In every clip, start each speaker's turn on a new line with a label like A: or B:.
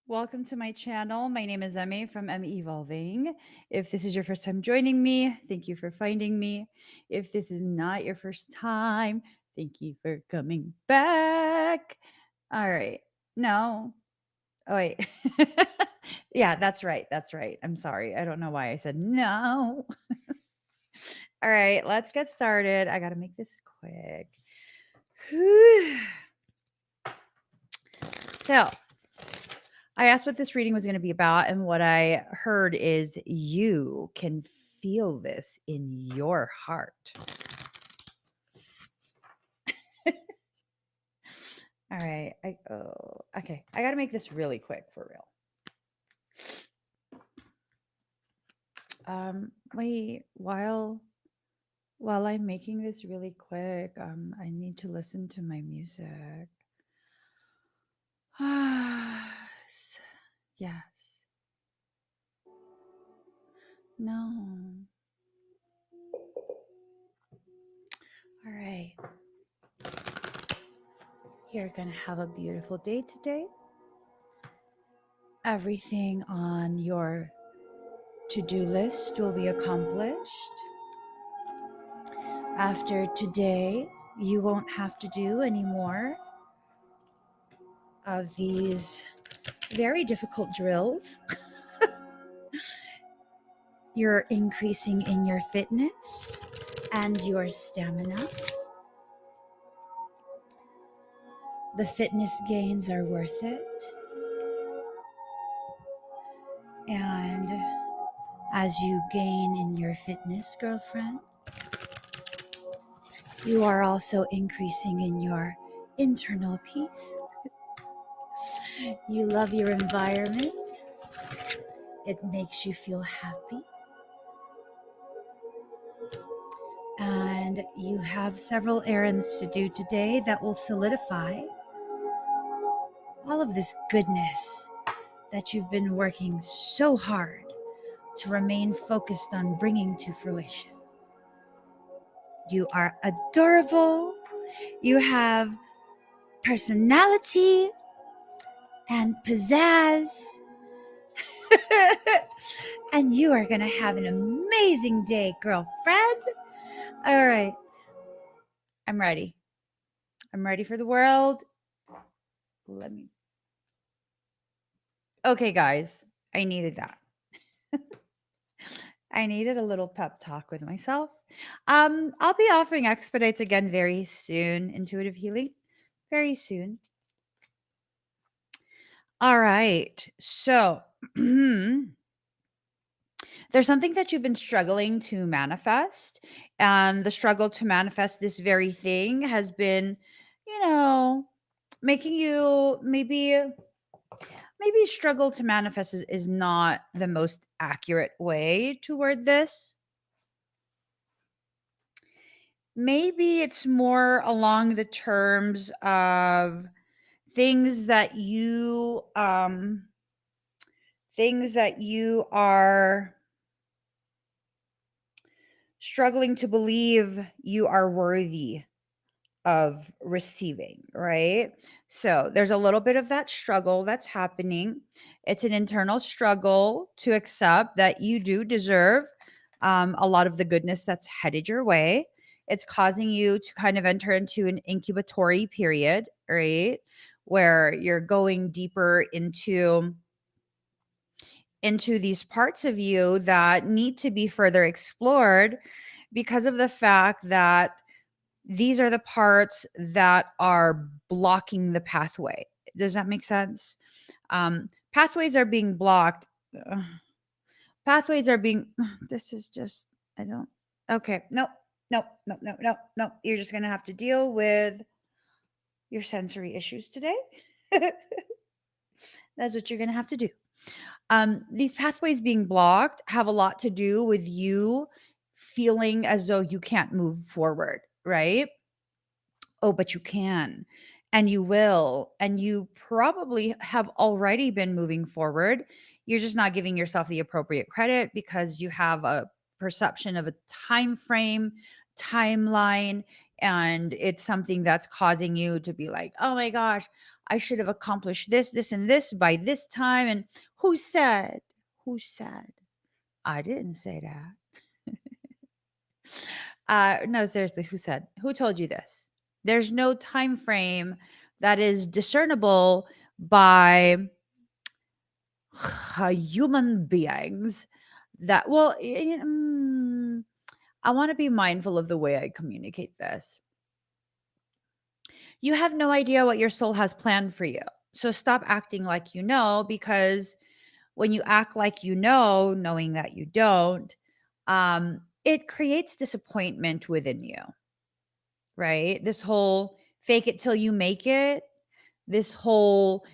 A: Welcome to my channel. My name is Emmy from Emmy Evolving. If this is your first time joining me, thank you for finding me. If this is not your first time, thank you for coming back. All right. No. Oh, wait. Yeah, that's right. That's right. I'm sorry. I don't know why I said no. All right, let's get started. I got to make this quick. So, I asked what this reading was going to be about, and what I heard is you can feel this in your heart. All right. Okay. I got to make this really quick for real. Wait, while I'm making this really quick, I need to listen to my music. Yes. No. All right. You're going to have a beautiful day today. Everything on your to-do list will be accomplished. After today, you won't have to do any more of these very difficult drills. You're increasing in your fitness and your stamina. The fitness gains are worth it. And as you gain in your fitness, girlfriend, you are also increasing in your internal peace. You love your environment. It makes you feel happy. And you have several errands to do today that will solidify all of this goodness that you've been working so hard to remain focused on bringing to fruition. You are adorable. You have personality and pizzazz. And you are going to have an amazing day, girlfriend. All right. I'm ready. I'm ready for the world. Okay, guys. I needed that. I needed a little pep talk with myself. I'll be offering expedites again very soon, intuitive healing, very soon. All right. So, there's something that you've been struggling to manifest, and the struggle to manifest this very thing has been, making you maybe struggle to manifest is not the most accurate way to word this. Maybe it's more along the terms of things that you are struggling to believe you are worthy of receiving, right? So there's a little bit of that struggle that's happening. It's an internal struggle to accept that you do deserve a lot of the goodness that's headed your way. It's causing you to kind of enter into an incubatory period, right? Where you're going deeper into these parts of you that need to be further explored because of the fact that these are the parts that are blocking the pathway. Does that make sense? Pathways are being blocked. Pathways are being, this is just, I don't, okay. Nope. You're just going to have to deal with your sensory issues today. That's what you're going to have to do. These pathways being blocked have a lot to do with you feeling as though you can't move forward, right? Oh, but you can, and you will, and you probably have already been moving forward. You're just not giving yourself the appropriate credit because you have a perception of a time frame, timeline, and it's something that's causing you to be like, "Oh my gosh, I should have accomplished this, this, and this by this time." And who said? Who said? I didn't say that. No, seriously, who said? Who told you this? There's no time frame that is discernible by human beings that well, I want to be mindful of the way I communicate this. You have no idea what your soul has planned for you. So stop acting like you know, because when you act like you know, knowing that you don't, it creates disappointment within you, right? This whole fake it till you make it, this whole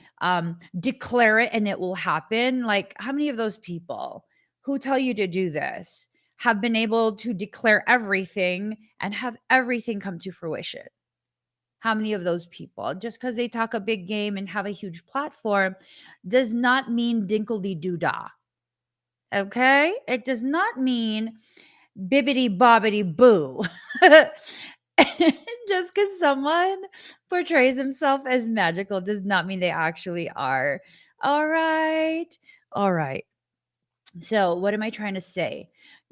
A: declare it and it will happen. Like, how many of those people who tell you to do this have been able to declare everything and have everything come to fruition? How many of those people, just because they talk a big game and have a huge platform, does not mean dinkledy doo dah. Okay? It does not mean bibbity bobbity boo. Just because someone portrays himself as magical does not mean they actually are. All right. All right. So, what am I trying to say?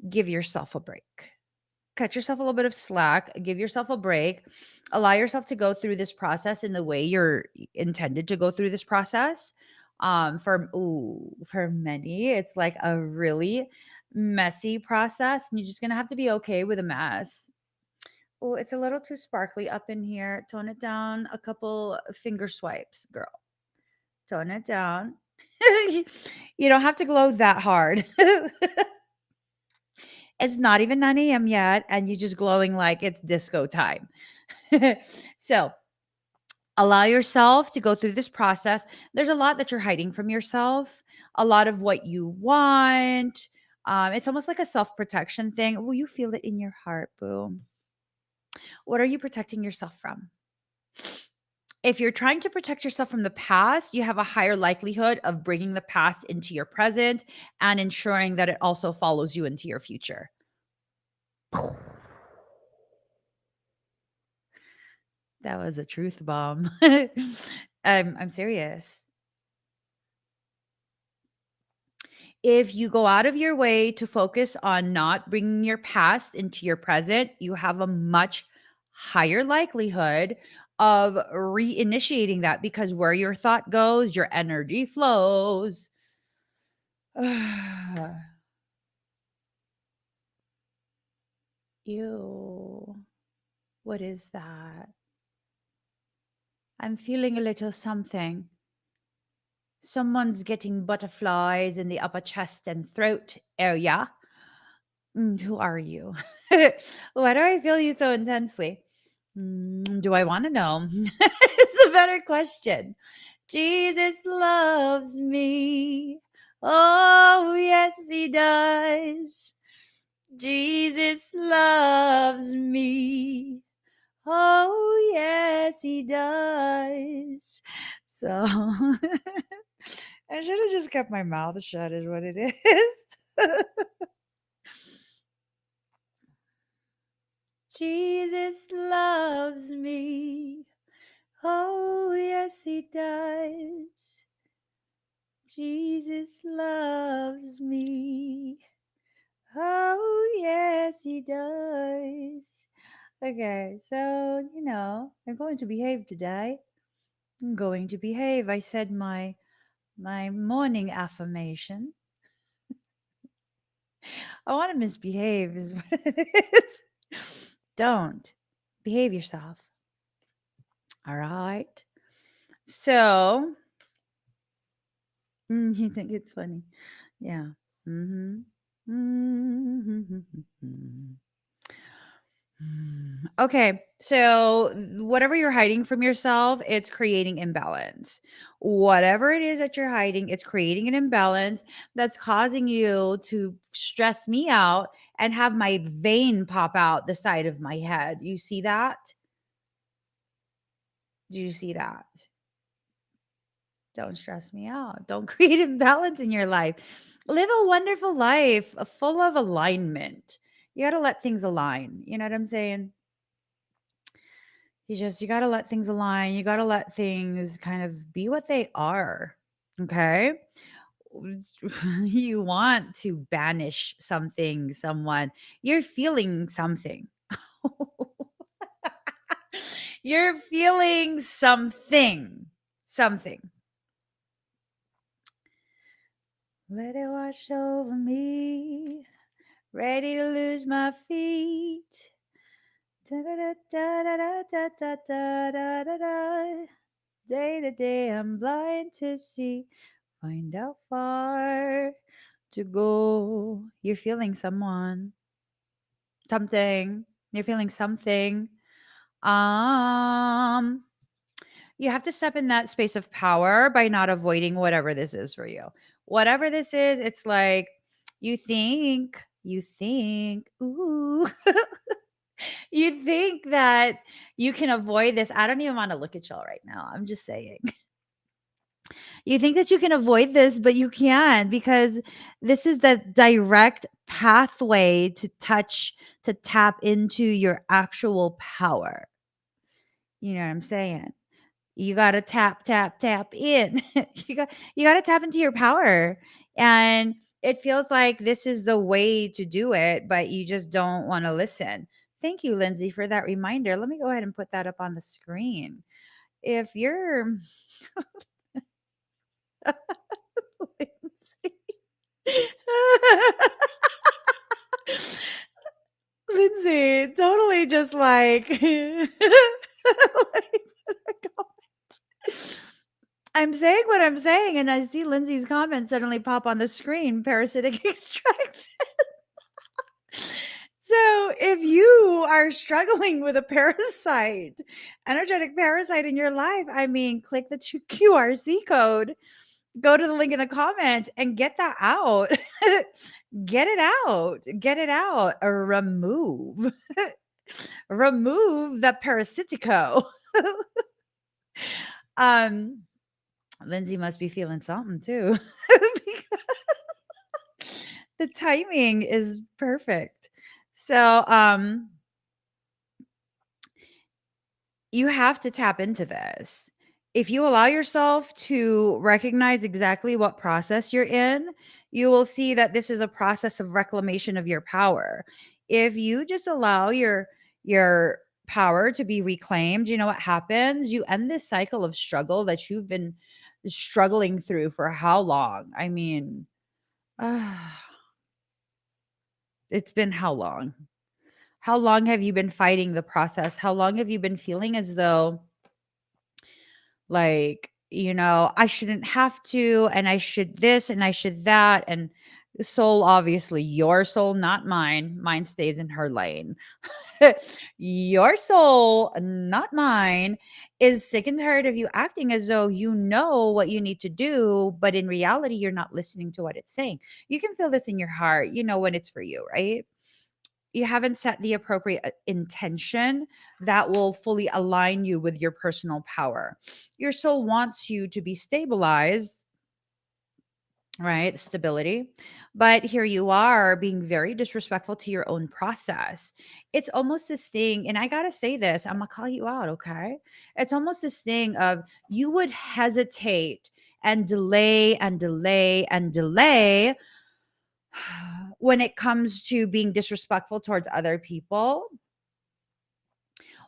A: Give yourself a break. Cut yourself a little bit of slack. Give yourself a break. Allow yourself to go through this process in the way you're intended to go through this process. For many, it's like a really messy process, and you're just gonna have to be okay with a mess. Oh, it's a little too sparkly up in here. Tone it down a couple finger swipes, girl. Tone it down. You don't have to glow that hard. It's not even 9 a.m. yet, and you're just glowing like it's disco time. So allow yourself to go through this process. There's a lot that you're hiding from yourself, a lot of what you want. It's almost like a self protection thing. Will you feel it in your heart, boo? What are you protecting yourself from? If you're trying to protect yourself from the past, you have a higher likelihood of bringing the past into your present and ensuring that it also follows you into your future. That was a truth bomb. I'm serious. If you go out of your way to focus on not bringing your past into your present, you have a much higher likelihood of reinitiating that, because where your thought goes, your energy flows. Ew. What is that? I'm feeling a little something. Someone's getting butterflies in the upper chest and throat area. Who are you? Why do I feel you so intensely? Do I want to know? It's a better question. Jesus loves me. Oh, yes, he does. Jesus loves me. Oh, yes, he does. So I should have just kept my mouth shut, is what it is. Jesus loves me. Oh, yes, he does. Jesus loves me. Oh, yes, he does. Okay, so, I'm going to behave today. I'm going to behave. I said my morning affirmation. I want to misbehave is what it is. Don't behave yourself. All right. So, you think it's funny? Yeah. Mm-hmm. Mm-hmm. Okay, so whatever you're hiding from yourself, it's creating imbalance. Whatever it is that you're hiding, it's creating an imbalance that's causing you to stress me out and have my vein pop out the side of my head. You see that? Do you see that? Don't stress me out. Don't create imbalance in your life. Live a wonderful life, full of alignment. You got to let things align. You know what I'm saying? You got to let things align. You got to let things kind of be what they are. Okay? You want to banish something, someone. You're feeling something. You're feeling something. Something. Let it wash over me. Ready to lose my feet. Da da da da da da da da da da da. Day to day, I'm blind to see. Find out far to go. You're feeling someone, something. You're feeling something. Um, you have to step in that space of power by not avoiding whatever this is for you. Whatever this is, it's like ooh, you think that you can avoid this. I don't even want to look at y'all right now. I'm just saying. You think that you can avoid this, but you can't because this is the direct pathway to tap into your actual power. You know what I'm saying? You got to tap in. You got to tap into your power. And it feels like this is the way to do it, but you just don't want to listen. Thank you, Lindsay, for that reminder. Let me go ahead and put that up on the screen. If you're Lindsay. Lindsay, totally just like, I'm saying what I'm saying, and I see Lindsay's comment suddenly pop on the screen, parasitic extraction. So if you are struggling with a parasite, energetic parasite in your life, I mean, click the QRC code, go to the link in the comment and get that out. Get it out. Get it out. Remove. Remove the parasitico. um Lindsay must be feeling something too. The timing is perfect. So you have to tap into this. If you allow yourself to recognize exactly what process you're in, you will see that this is a process of reclamation of your power. If you just allow your power to be reclaimed, you know what happens? You end this cycle of struggle that you've been struggling through for how long? I mean, it's been how long? How long have you been fighting the process? How long have you been feeling as though like, I shouldn't have to, and I should this, and I should that. And the soul, obviously, your soul, not mine. Mine stays in her lane. Your soul, not mine, is sick and tired of you acting as though you know what you need to do, but in reality, you're not listening to what it's saying. You can feel this in your heart, when it's for you, right? You haven't set the appropriate intention that will fully align you with your personal power. Your soul wants you to be stabilized, right? Stability. But here you are being very disrespectful to your own process. It's almost this thing, and I got to say this, I'm going to call you out, okay? It's almost this thing of you would hesitate and delay and delay and delay when it comes to being disrespectful towards other people,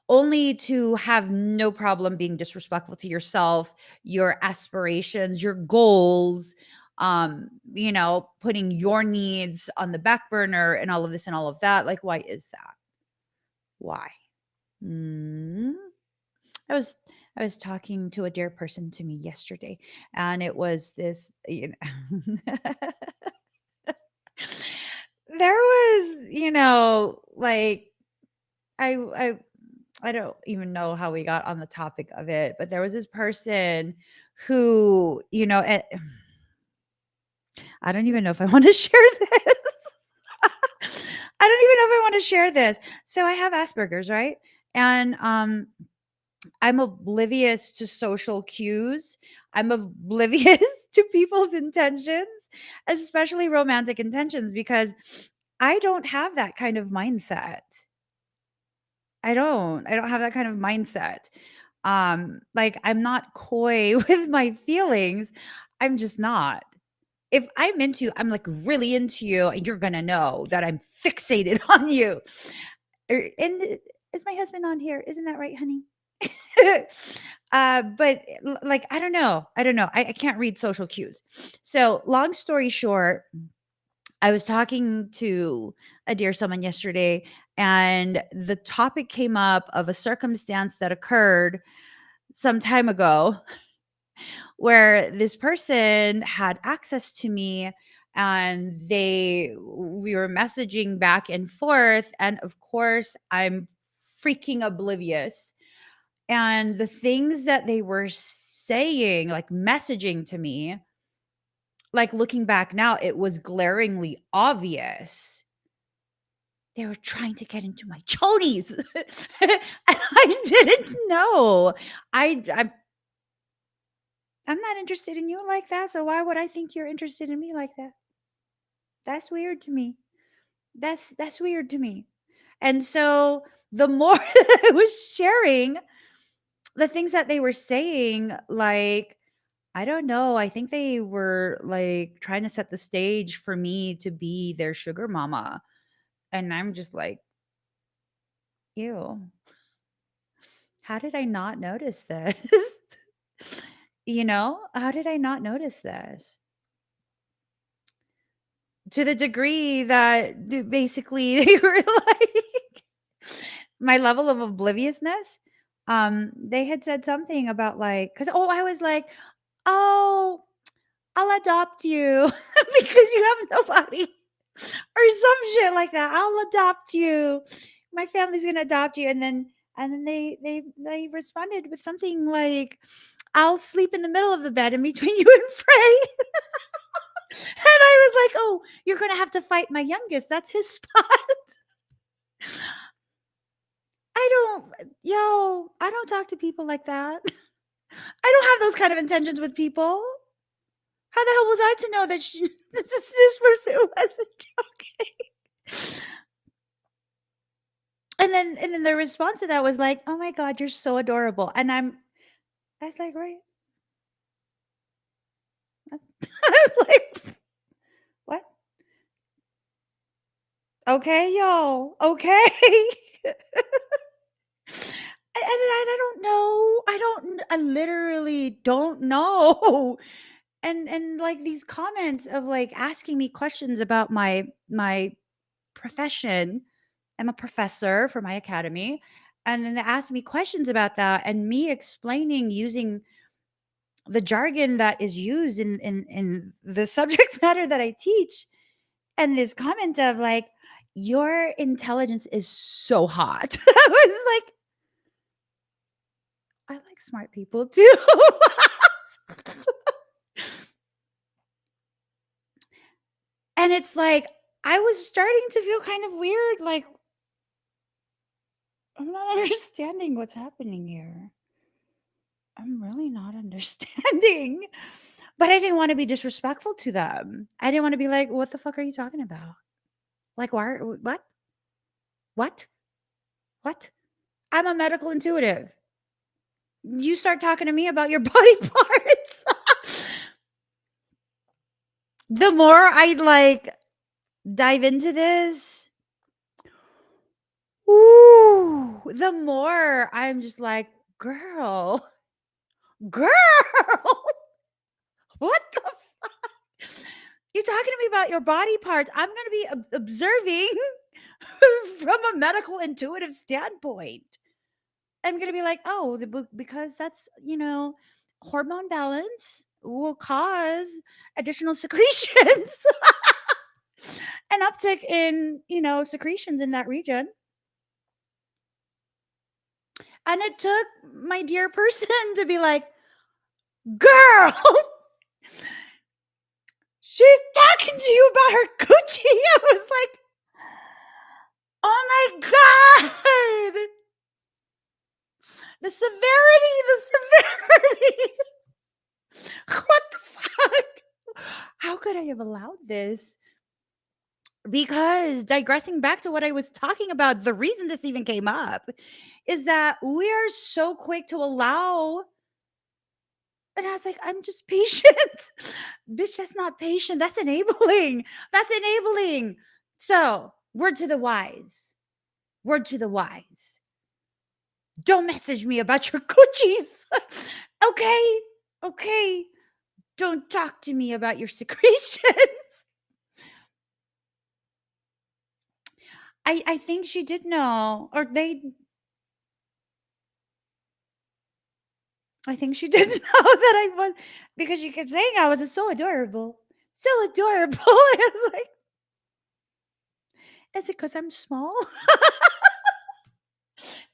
A: only to have no problem being disrespectful to yourself, your aspirations, your goals, putting your needs on the back burner and all of this and all of that. Like, why is that? Why? Mm. I was I was talking to a dear person to me yesterday, and it was this, there was, like I I don't even know how we got on the topic of it, but there was this person who, I don't even know if I want to share this. I don't even know if I want to share this. So I have Asperger's, right? And I'm oblivious to social cues. I'm oblivious to people's intentions, especially romantic intentions, because I don't have that kind of mindset. I don't. I don't have that kind of mindset. Like I'm not coy with my feelings. I'm just not. If I'm into you, I'm like really into you, and you're gonna know that I'm fixated on you. And is my husband on here? Isn't that right, honey? But like I don't know. I don't know. I can't read social cues. So long story short, I was talking to a dear someone yesterday, and the topic came up of a circumstance that occurred some time ago where this person had access to me, and we were messaging back and forth, and of course I'm freaking oblivious, and the things that they were saying, like messaging to me, like looking back now, it was glaringly obvious. They were trying to get into my chonies. And I didn't know. I I'm not interested in you like that, so why would I think you're interested in me like that? That's weird to me. That's weird to me. And so the more I was sharing the things that they were saying, like, I don't know, I think they were like trying to set the stage for me to be their sugar mama. And I'm just like, ew, how did I not notice this? How did I not notice this? To the degree that basically they were like my level of obliviousness. They had said something about like, because I was like, oh, I'll adopt you because you have nobody, or some shit like that. I'll adopt you. My family's gonna adopt you, and then they responded with something like, I'll sleep in the middle of the bed in between you and Frey. And I was like, oh, you're gonna have to fight my youngest. That's his spot. I don't talk to people like that. I don't have those kind of intentions with people. How the hell was I to know that this person wasn't joking? And then the response to that was like, "Oh my god, you're so adorable." And I was like, "Right." I was like, "What? Okay, yo. Okay." I don't know. I literally don't know. And like these comments of like asking me questions about my profession. I'm a professor for my academy. And then they asked me questions about that, and me explaining using the jargon that is used in the subject matter that I teach. And this comment of like, your intelligence is so hot. I was like, I like smart people too. And it's like, I was starting to feel kind of weird. Like, I'm not understanding what's happening here. I'm really not understanding. But I didn't want to be disrespectful to them. I didn't want to be like, what the fuck are you talking about? Like, why? What? What? What? I'm a medical intuitive. You start talking to me about your body parts. The more I like dive into this, ooh, the more I'm just like, girl, girl, what the fuck? You're talking to me about your body parts. I'm going to be observing from a medical intuitive standpoint. I'm going to be like, oh, because that's, hormone balance will cause additional secretions, an uptick in, secretions in that region. And it took my dear person to be like, girl, she's talking to you about her coochie. I was like, oh my God. The severity. What the fuck? How could I have allowed this? Because digressing back to what I was talking about, the reason this even came up is that we are so quick to allow. And I was like, I'm just patient. Bitch, that's not patient. That's enabling. That's enabling. So, word to the wise. Word to the wise. Don't message me about your coochies. Okay. Okay. Don't talk to me about your secretions. I think she did know, or they. I think she didn't know that I was, because she kept saying I was so adorable, so adorable. I was like, is it because I'm small?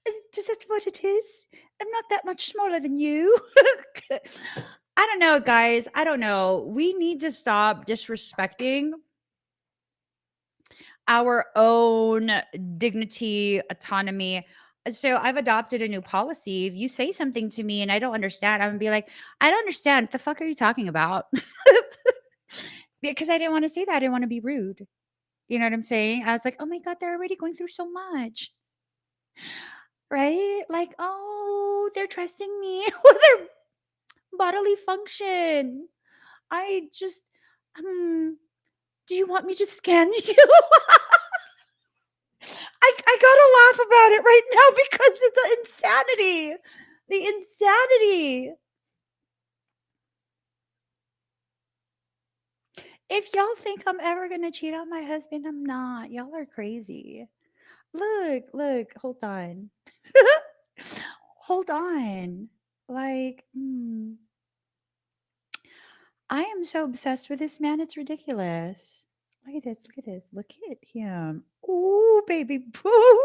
A: Is that what it is? I'm not that much smaller than you. I don't know, guys. I don't know. We need to stop disrespecting our own dignity, autonomy. So I've adopted a new policy. If you say something to me and I don't understand, I'm gonna be like, I don't understand. What the fuck are you talking about? Because I didn't want to say that. I didn't want to be rude. You know what I'm saying? I was like, oh my God, they're already going through so much. Right? Like, oh, they're trusting me with their bodily function. I just, do you want me to scan you? I gotta laugh about it right now because it's the insanity. The insanity. If y'all think I'm ever gonna cheat on my husband, I'm not. Y'all are crazy. Look, hold on. Hold on. Like, I am so obsessed with this man. It's ridiculous. Look at this. Look at this. Look at him. Ooh, baby boo.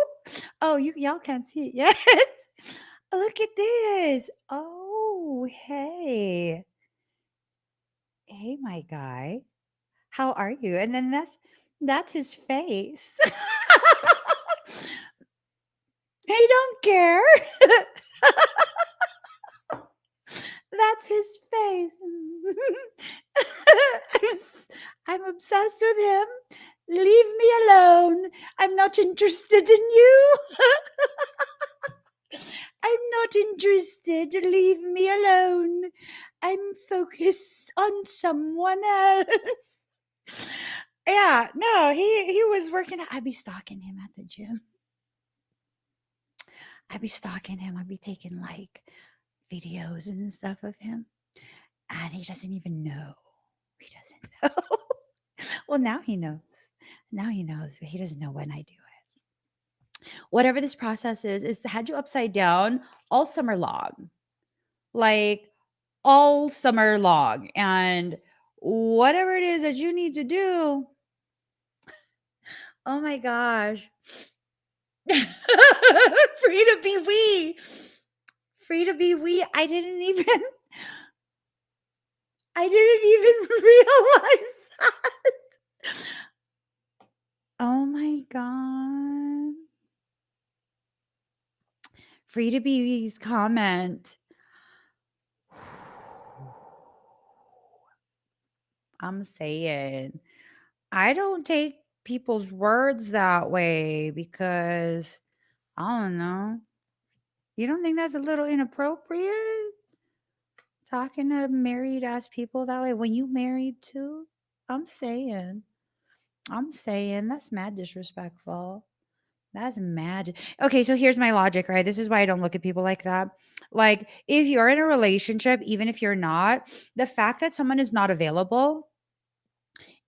A: Oh, y'all can't see it yet. Look at this. Oh, hey. Hey, my guy. How are you? And then that's his face. He don't care. That's his face. I'm obsessed with him. Leave me alone. I'm not interested in you. I'm not interested. Leave me alone. I'm focused on someone else. Yeah, no, he was working. I'd be stalking him at the gym. I'd be stalking him. I'd be taking like videos and stuff of him. And he doesn't even know. He doesn't know. Well, now he knows. Now he knows, but he doesn't know when I do it. Whatever this process is had you upside down all summer long. Like all summer long. And whatever it is that you need to do, oh my gosh. Free to be we. Free to be we. I didn't even realize that. Oh my God. Free to be we's comment. I'm saying, I don't take people's words that way because I don't know. You don't think that's a little inappropriate? Talking to married ass people that way when you married too? I'm saying. That's mad disrespectful. That's mad. Okay, so here's my logic, right? This is why I don't look at people like that. Like, if you're in a relationship, even if you're not, the fact that someone is not available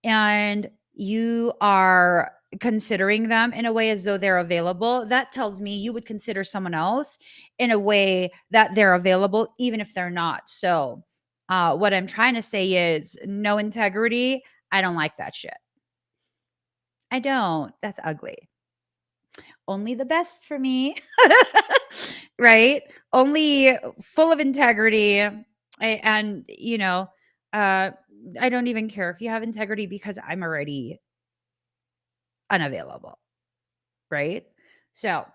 A: and you are considering them in a way as though they're available, that tells me you would consider someone else in a way that they're available, even if they're not. So, what I'm trying to say is no integrity. I don't like that shit. I don't. That's ugly. Only the best for me. right? Only full of integrity. And, uh, I don't even care if you have integrity because I'm already unavailable, right? So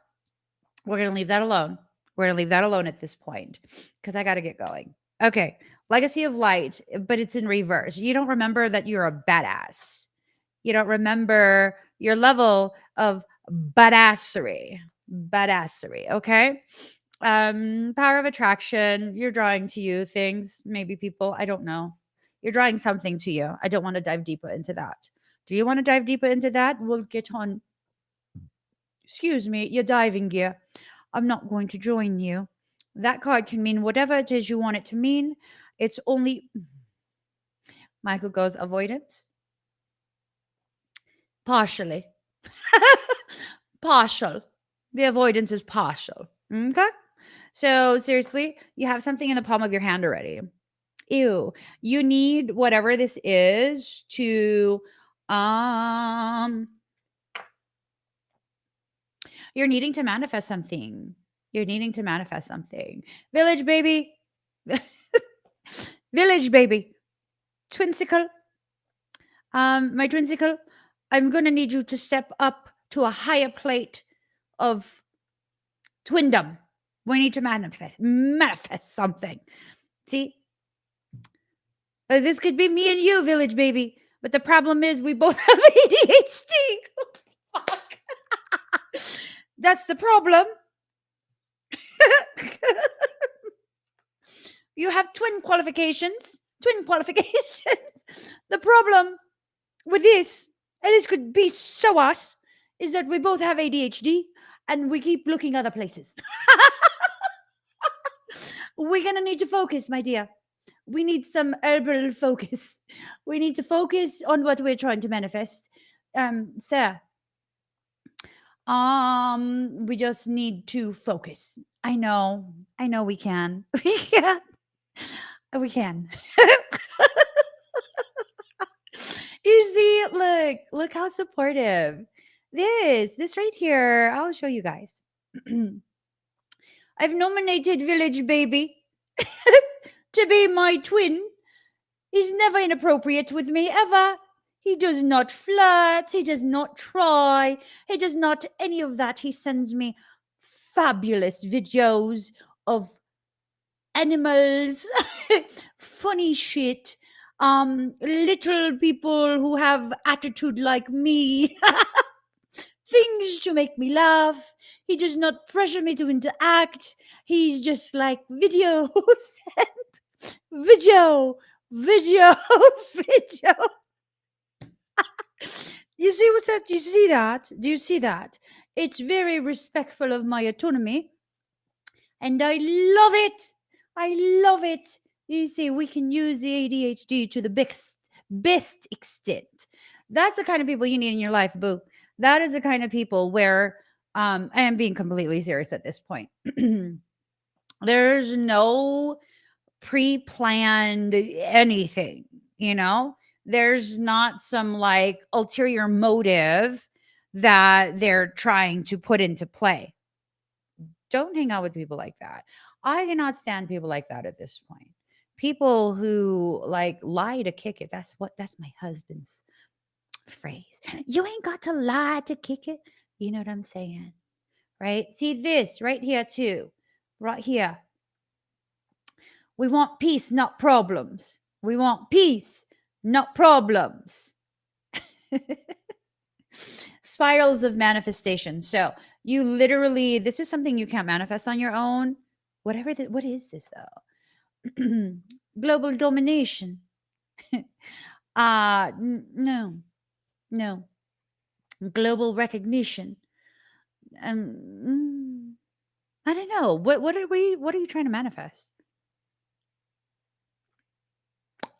A: we're going to leave that alone. We're going to leave that alone at this point because I got to get going. Okay. Legacy of Light, but it's in reverse. You don't remember that you're a badass. You don't remember your level of badassery. Badassery. Okay. Power of attraction. You're drawing to you things, maybe people. I don't know. You're drawing something to you. I don't want to dive deeper into that. Do you want to dive deeper into that? We'll get on. Excuse me, your diving gear. I'm not going to join you. That card can mean whatever it is you want it to mean. It's only Michael goes avoidance. Partially. Partial. The avoidance is partial. Okay? So seriously, you have something in the palm of your hand already. Ew. You need whatever this is to um you're needing to manifest something. You're needing to manifest something. Village baby. Village baby. Twinsicle. My twinsicle, I'm gonna need you to step up to a higher plate of twindom. We need to manifest something. See, this could be me and you, village baby. But the problem is, we both have ADHD. Fuck. That's the problem. You have twin qualifications. Twin qualifications. The problem with this, and this could be so us, is that we both have ADHD and we keep looking other places. We're gonna need to focus, my dear. We need some herbal focus. We need to focus on what we're trying to manifest. Sir, we just need to focus. I know we can. We can. We can. You see, look how supportive. This right here, I'll show you guys. I've nominated Village Baby to be my twin. He's never inappropriate with me, ever. He does not flirt. He does not try. He does not any of that. He sends me fabulous videos of animals, funny shit, little people who have attitude like me, things to make me laugh. He does not pressure me to interact. He's just like videos and video, video, video. You see what's that? Do you see that? Do you see that? It's very respectful of my autonomy. And I love it. I love it. You see, we can use the ADHD to the best extent. That's the kind of people you need in your life, boo. That is the kind of people where I am being completely serious at this point. There's no pre-planned anything, you know? There's not some like ulterior motive that they're trying to put into play. Don't hang out with people like that. I cannot stand people like that at this point. People who like lie to kick it. That's my husband's phrase. You ain't got to lie to kick it. You know what I'm saying? Right? See this right here too. Right here. We want peace, not problems. We want peace, not problems. Spirals of manifestation. So you literally, this is something you can't manifest on your own. What is this though? Global domination. No, no. Global recognition. I don't know. What are you trying to manifest?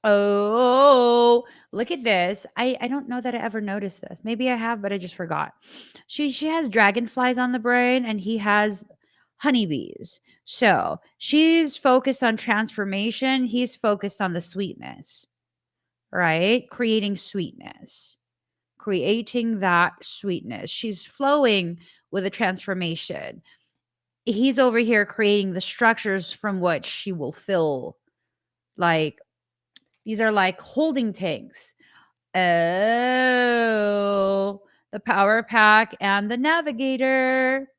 A: Oh, look at this. I don't know that I ever noticed this. Maybe I have, but I just forgot. She has dragonflies on the brain and he has honeybees. So she's focused on transformation. He's focused on the sweetness, right? Creating sweetness, creating that sweetness. She's flowing with a transformation. he's over here creating the structures from which she will fill. Like, these are like holding tanks. Oh, the power pack and the navigator.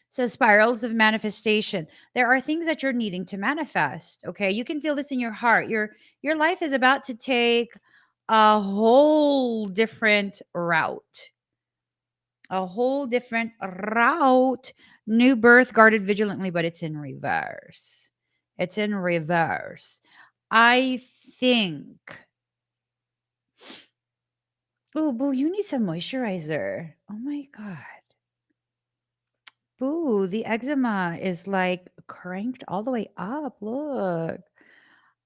A: So, spirals of manifestation. There are things that you're needing to manifest. Okay. You can feel this in your heart. Your life is about to take a whole different route. A whole different route. New birth, guarded vigilantly, but it's in reverse. It's in reverse. I think. Oh, boo, you need some moisturizer. Oh my God. Boo, the eczema is like cranked all the way up. Look,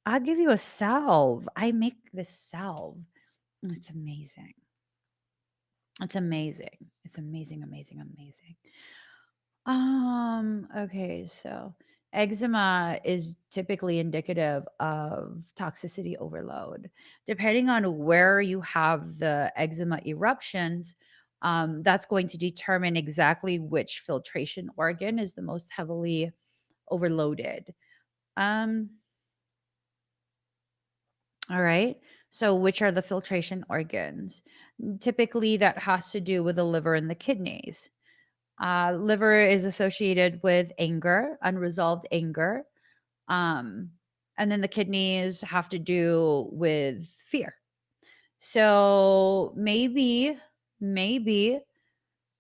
A: I'll give you a salve. I make this salve. It's amazing. It's amazing. It's amazing, amazing, amazing. Okay, so eczema is typically indicative of toxicity overload. Depending on where you have the eczema eruptions, that's going to determine exactly which filtration organ is the most heavily overloaded. Um, all right. So, which are the filtration organs? Typically, that has to do with the liver and the kidneys. Liver is associated with anger, unresolved anger. Um, and then the kidneys have to do with fear. So maybe,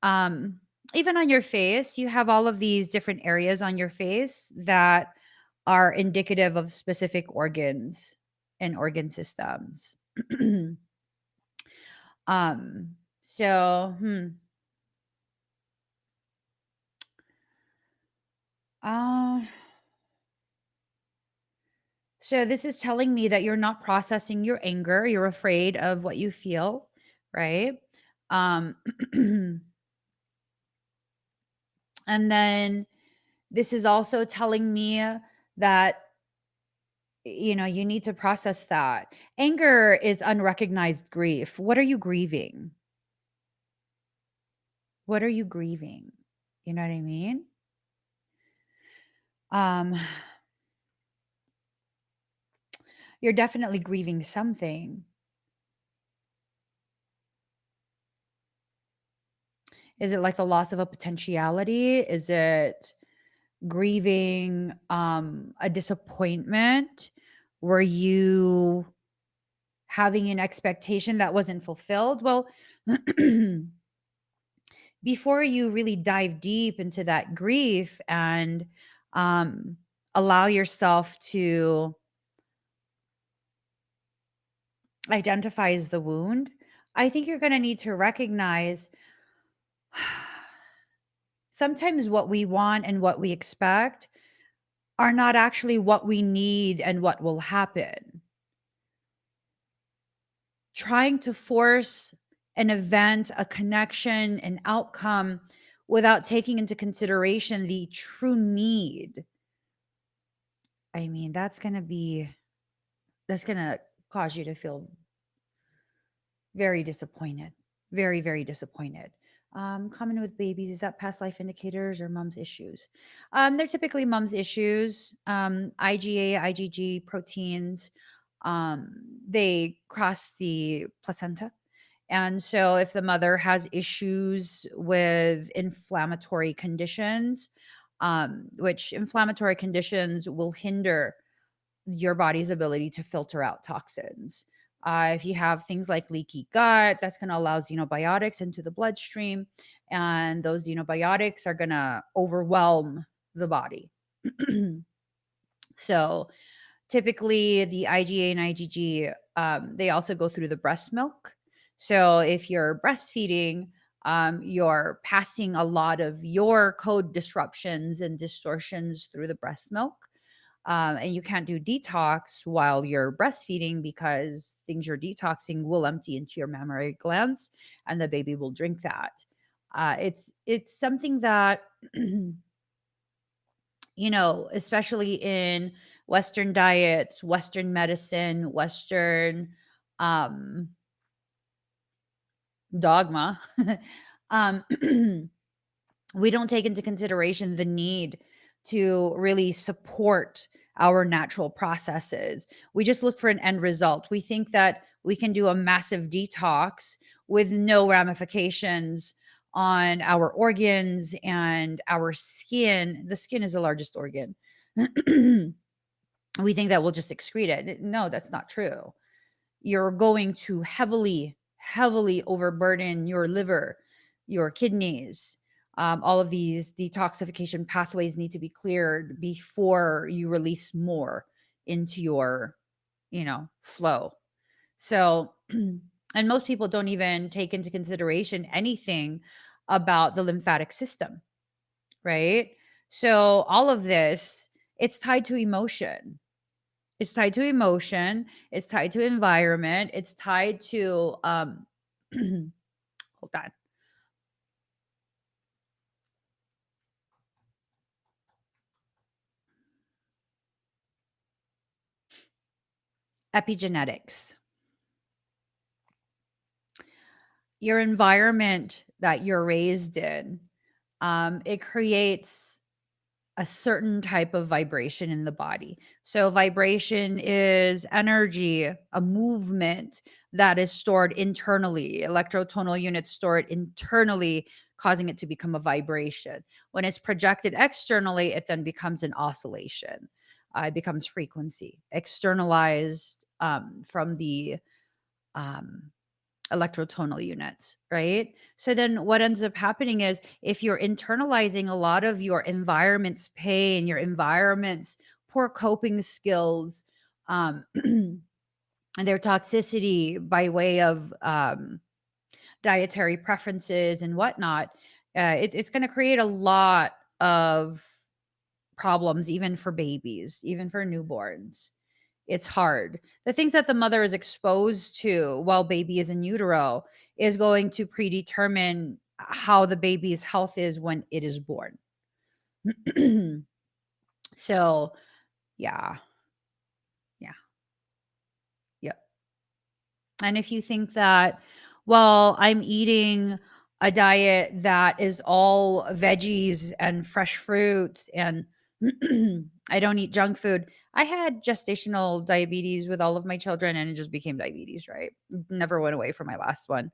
A: um, even on your face, you have all of these different areas on your face that are indicative of specific organs and organ systems. So, uh, So this is telling me that you're not processing your anger. You're afraid of what you feel, right? Um, and then this is also telling me that you need to process that. Anger is unrecognized grief. What are you grieving? What are you grieving? You know what I mean? Um, you're definitely grieving something. Is it like the loss of a potentiality? Is it grieving a disappointment? Were you having an expectation that wasn't fulfilled? Well, before you really dive deep into that grief and um, allow yourself to identify as the wound, I think you're going to need to recognize sometimes what we want and what we expect are not actually what we need and what will happen. Trying to force an event, a connection, an outcome without taking into consideration the true need. I mean, that's going to cause you to feel very disappointed. Very, very disappointed. Common with babies, is that past life indicators or mom's issues? They're typically mom's issues. IgA, IgG proteins, they cross the placenta. And so, if the mother has issues with inflammatory conditions, which inflammatory conditions will hinder your body's ability to filter out toxins. If you have things like leaky gut, that's going to allow xenobiotics into the bloodstream, and those xenobiotics are going to overwhelm the body. So, typically, the IgA and IgG, they also go through the breast milk. So if you're breastfeeding, you're passing a lot of your code disruptions and distortions through the breast milk. And you can't do detox while you're breastfeeding because things you're detoxing will empty into your mammary glands, and the baby will drink that. It's something that especially in Western diets, Western medicine, Western um, dogma, um, We don't take into consideration the need to really support our natural processes. We just look for an end result. We think that we can do a massive detox with no ramifications on our organs and our skin. The skin is the largest organ. We think that we'll just excrete it. No, that's not true. You're going to heavily overburden your liver, your kidneys. All of these detoxification pathways need to be cleared before you release more into your, flow. So, and most people don't even take into consideration anything about the lymphatic system, right? So, all of this, it's tied to emotion. It's tied to emotion, it's tied to environment, it's tied to, hold on, epigenetics. Your environment that you're raised in, it creates a certain type of vibration in the body. So, vibration is energy, a movement that is stored internally. Electrotonal units store it internally, causing it to become a vibration. When it's projected externally, it then becomes an oscillation. It becomes frequency, externalized from the um, electrotonal units, right? So then what ends up happening is if you're internalizing a lot of your environment's pain, your environment's poor coping skills, and their toxicity by way of dietary preferences and whatnot, it's going to create a lot of problems, even for babies, even for newborns. It's hard. The things that the mother is exposed to while baby is in utero is going to predetermine how the baby's health is when it is born. So, yeah, yeah, yeah. And if you think that, well, I'm eating a diet that is all veggies and fresh fruits and I don't eat junk food. I had gestational diabetes with all of my children and it just became diabetes, right? Never went away from my last one.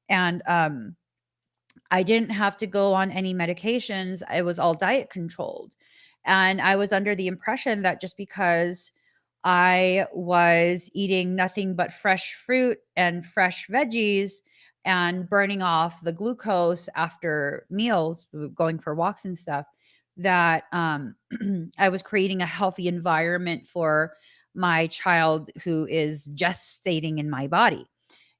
A: And I didn't have to go on any medications. It was all diet controlled. And I was under the impression that just because I was eating nothing but fresh fruit and fresh veggies and burning off the glucose after meals, going for walks and stuff, that I was creating a healthy environment for my child who is gestating in my body.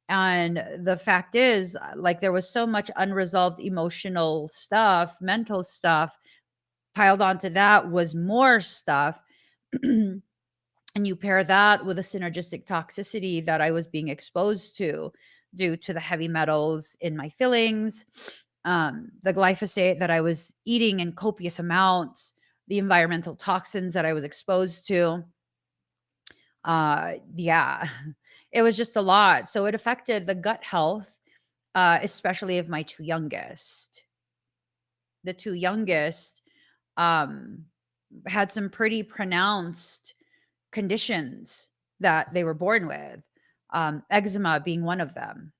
A: And the fact is, like, there was so much unresolved emotional stuff, mental stuff, piled onto that was more stuff. And you pair that with a synergistic toxicity that I was being exposed to due to the heavy metals in my fillings, the glyphosate that I was eating in copious amounts, the environmental toxins that I was exposed to. Yeah, it was just a lot. So it affected the gut health, especially of my two youngest. The two youngest um, had some pretty pronounced conditions that they were born with, eczema being one of them.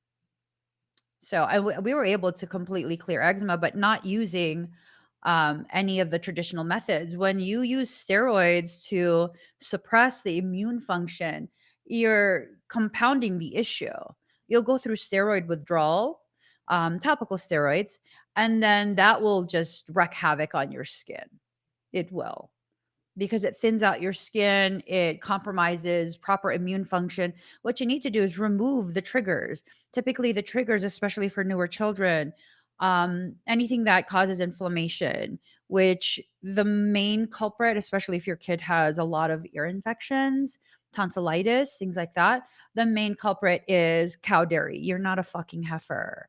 A: So we were able to completely clear eczema, but not using any of the traditional methods. When you use steroids to suppress the immune function, you're compounding the issue. You'll go through steroid withdrawal, topical steroids, and then that will just wreak havoc on your skin. It will, because it thins out your skin, it compromises proper immune function. What you need to do is remove the triggers. Typically, the triggers, especially for newer children, anything that causes inflammation, which the main culprit, especially if your kid has a lot of ear infections, tonsillitis, things like that, the main culprit is cow dairy. You're not a fucking heifer.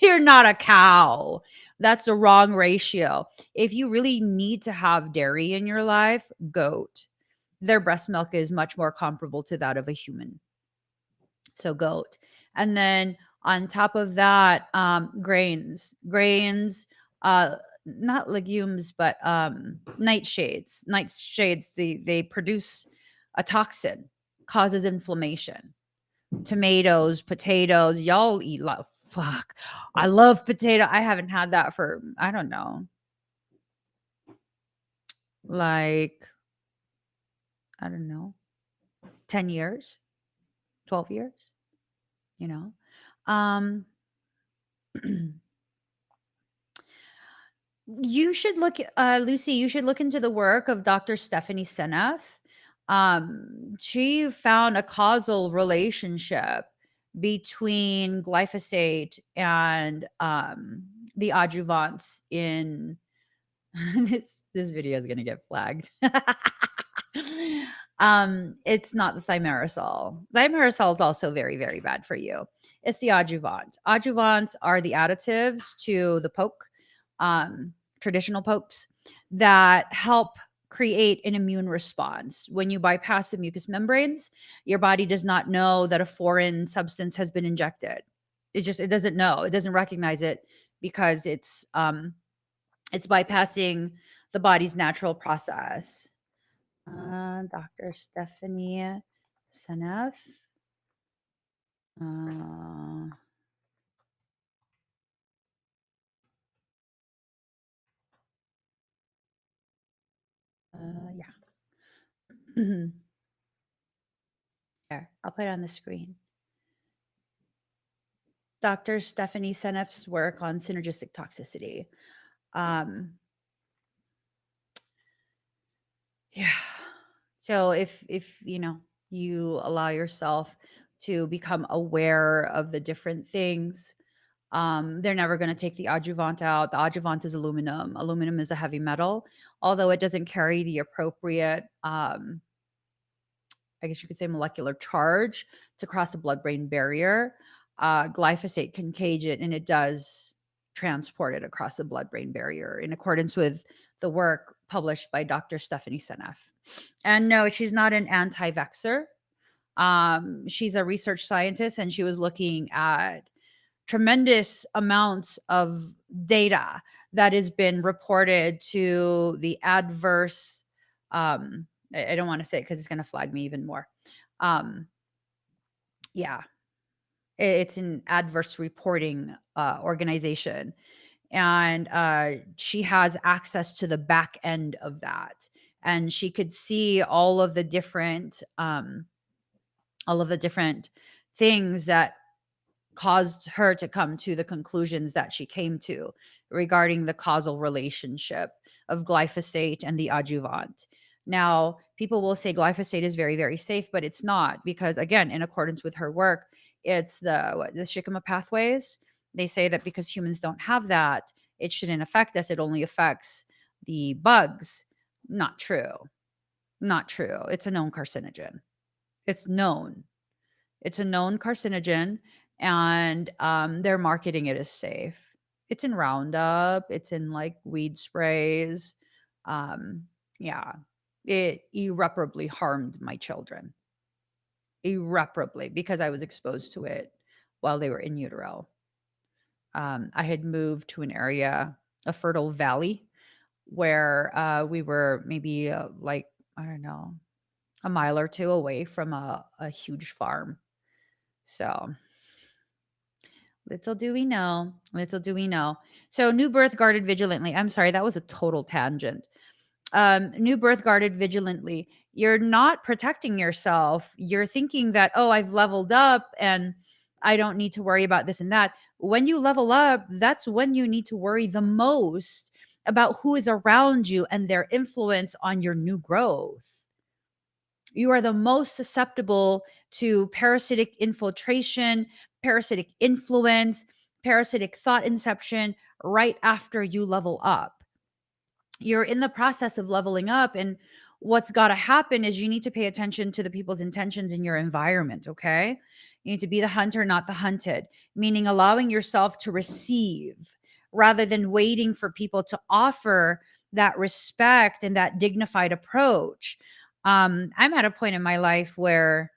A: You're not a cow. That's the wrong ratio. If you really need to have dairy in your life, goat. Their breast milk is much more comparable to that of a human. So goat. And then on top of that, grains. Grains uh not legumes, but nightshades. Nightshades, they produce a toxin, causes inflammation. Tomatoes, potatoes, y'all eat lot. Fuck, I love potato. I haven't had that for, I don't know, like, I don't know, 10 years, 12 years, you know. Um You should look, Lucy, you should look into the work of Dr. Stephanie Seneff. She found a causal relationship between glyphosate and the adjuvants in this video is gonna get flagged. It's not the thimerosal. Thimerosal is also very, very bad for you. It's the adjuvant. Adjuvants are the additives to the poke, um, traditional pokes that help create an immune response. When you bypass the mucous membranes, your body does not know that a foreign substance has been injected. It doesn't know. It doesn't recognize it because it's bypassing the body's natural process. Dr. Stephanie Seneff. Uh, yeah. Here, I'll put it on the screen. Dr. Stephanie Seneff's work on synergistic toxicity. Um, yeah. So if you allow yourself to become aware of the different things, they're never going to take the adjuvant out. The adjuvant is aluminum. Aluminum is a heavy metal, although it doesn't carry the appropriate, I guess you could say, molecular charge to cross the blood-brain barrier. Glyphosate can cage it, and it does transport it across the blood-brain barrier in accordance with the work published by Dr. Stephanie Seneff. And no, she's not an anti-vexer. She's a research scientist, and she was looking at tremendous amounts of data that has been reported to the adverse, I don't want to say it because it's going to flag me even more. um yeah, it's an adverse reporting organization, and she has access to the back end of that, and she could see all of the different things that caused her to come to the conclusions that she came to regarding the causal relationship of glyphosate and the adjuvant. Now, people will say glyphosate is very, very safe, but it's not because, again, in accordance with her work, it's the shikima pathways. They say that because humans don't have that, it shouldn't affect us. It only affects the bugs. Not true. Not true. It's a known carcinogen. It's known. It's a known carcinogen, and they're marketing it as safe. It's in Roundup. It's in like weed sprays. Yeah, it irreparably harmed my children, irreparably, because I was exposed to it while they were in utero. I had moved to an area, a fertile valley, where we were maybe like, I don't know, a mile or two away from a huge farm. So little do we know. Little do we know. So, new birth guarded vigilantly. I'm sorry, that was a total tangent. New birth guarded vigilantly. You're not protecting yourself. You're thinking that, oh, I've leveled up and I don't need to worry about this and that. When you level up, that's when you need to worry the most about who is around you and their influence on your new growth. You are the most susceptible to parasitic infiltration, parasitic influence, parasitic thought inception right after you level up. You're in the process of leveling up, and what's got to happen is you need to pay attention to the people's intentions in your environment. Okay, you need to be the hunter, not the hunted, meaning allowing yourself to receive rather than waiting for people to offer that respect and that dignified approach. I'm at a point in my life where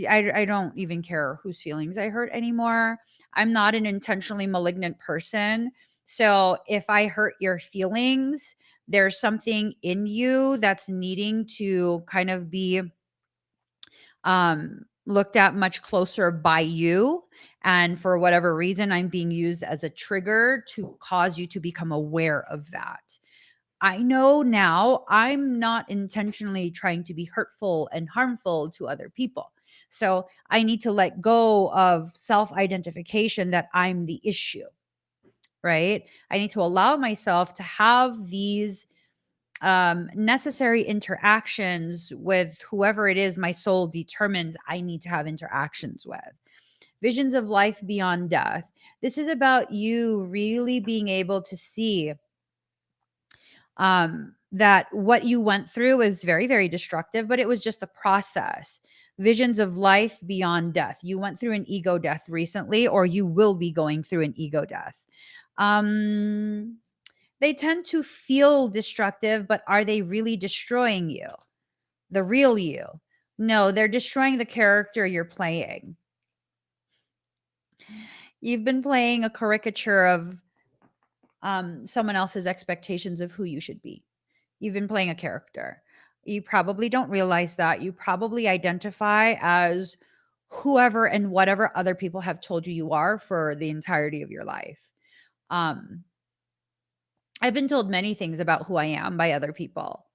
A: I don't even care whose feelings I hurt anymore. I'm not an intentionally malignant person. So if I hurt your feelings, there's something in you that's needing to kind of be looked at much closer by you. And for whatever reason, I'm being used as a trigger to cause you to become aware of that. I know now I'm not intentionally trying to be hurtful and harmful to other people. So I need to let go of self identification that I'm the issue, right? I need to allow myself to have these necessary interactions with whoever it is my soul determines I need to have interactions with. Visions of life beyond death. This is about you really being able to see that what you went through is very, very destructive, but it was just a process. Visions of life beyond death. You went through an ego death recently, or you will be going through an ego death. Um, they tend to feel destructive, but are they really destroying you? The real you? No, they're destroying the character you're playing. You've been playing a caricature of someone else's expectations of who you should be. You've been playing a character. You probably don't realize that. You probably identify as whoever and whatever other people have told you you are for the entirety of your life. Um, I've been told many things about who I am by other people.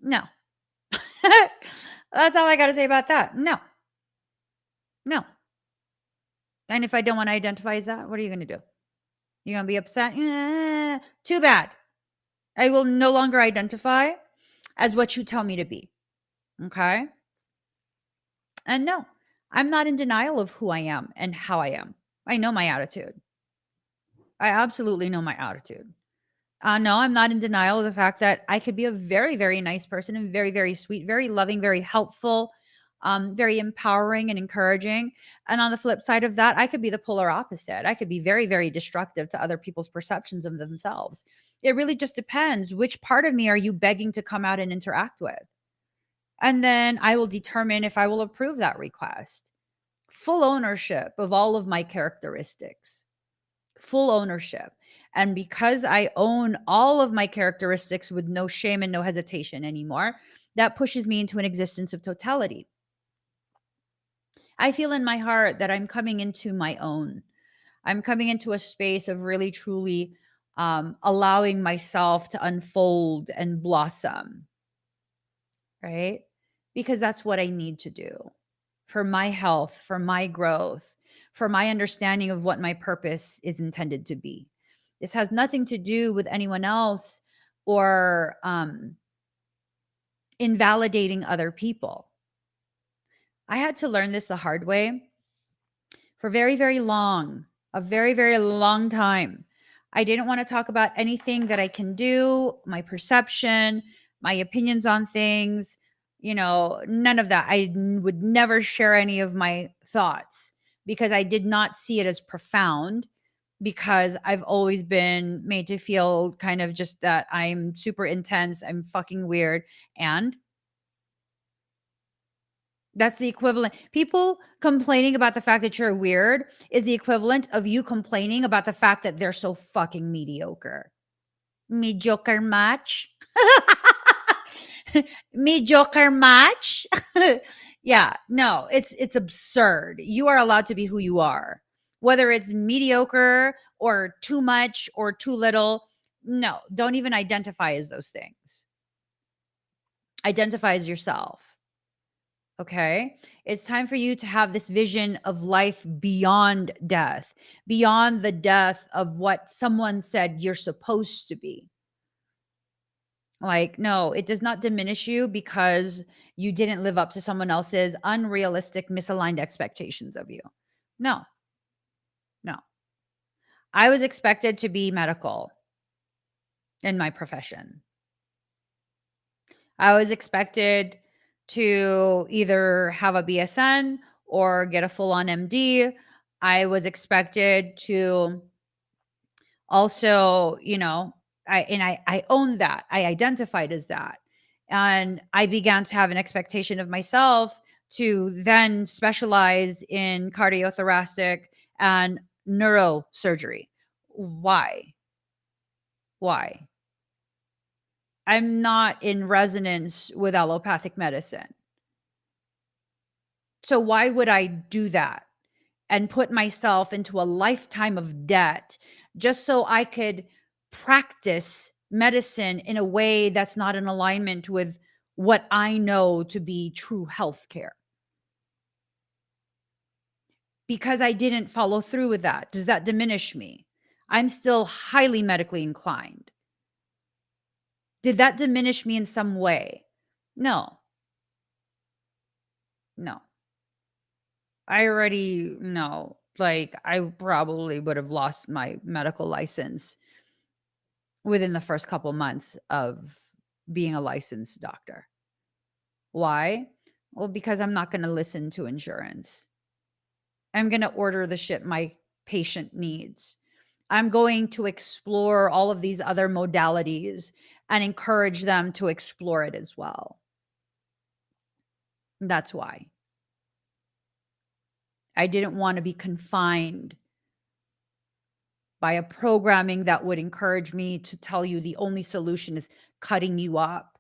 A: No. That's all I got to say about that. No, no. And if I don't want to identify as that, what are you going to do? You're going to be upset? Too bad. I will no longer identify as what you tell me to be. Okay. And no, I'm not in denial of who I am and how I am. I know my attitude. I absolutely know my attitude. No, I'm not in denial of the fact that I could be a very, very nice person and very, very sweet, very loving, very helpful, very empowering and encouraging. And on the flip side of that, I could be the polar opposite. I could be very, very destructive to other people's perceptions of themselves. It really just depends. Which part of me are you begging to come out and interact with? And then I will determine if I will approve that request. Full ownership of all of my characteristics. Full ownership. And because I own all of my characteristics with no shame and no hesitation anymore, that pushes me into an existence of totality. I feel in my heart that I'm coming into my own. I'm coming into a space of really, truly allowing myself to unfold and blossom, right? Because that's what I need to do for my health, for my growth, for my understanding of what my purpose is intended to be. This has nothing to do with anyone else or invalidating other people. I had to learn this the hard way for very, very long, a very, very long time. I didn't want to talk about anything that I can do, my perception, my opinions on things, none of that. Would never share any of my thoughts because I did not see it as profound because I've always been made to feel kind of just that I'm super intense, I'm fucking weird. And that's the equivalent. People complaining about the fact that you're weird is the equivalent of you complaining about the fact that they're so fucking mediocre. Mediocre match. Mediocre match. Yeah, no, it's absurd. You are allowed to be who you are. Whether it's mediocre or too much or too little, no, don't even identify as those things. Identify as yourself. Okay. It's time for you to have this vision of life beyond death, beyond the death of what someone said you're supposed to be. Like, no, it does not diminish you because you didn't live up to someone else's unrealistic, misaligned expectations of you. No, no. I was expected to be medical in my profession. I was expected to either have a BSN or get a full on MD. I was expected to also, I owned that. I identified as that. And I began to have an expectation of myself to then specialize in cardiothoracic and neurosurgery. Why? Why? I'm not in resonance with allopathic medicine. So why would I do that and put myself into a lifetime of debt just so I could practice medicine in a way that's not in alignment with what I know to be true healthcare? Because I didn't follow through with that, does that diminish me? I'm still highly medically inclined. Did that diminish me in some way? No, no. I already know. Like, I probably would have lost my medical license within the first couple months of being a licensed doctor. Why? Well, because I'm not going to listen to insurance. I'm going to order the shit my patient needs. I'm going to explore all of these other modalities and encourage them to explore it as well. That's why. I didn't want to be confined by a programming that would encourage me to tell you the only solution is cutting you up.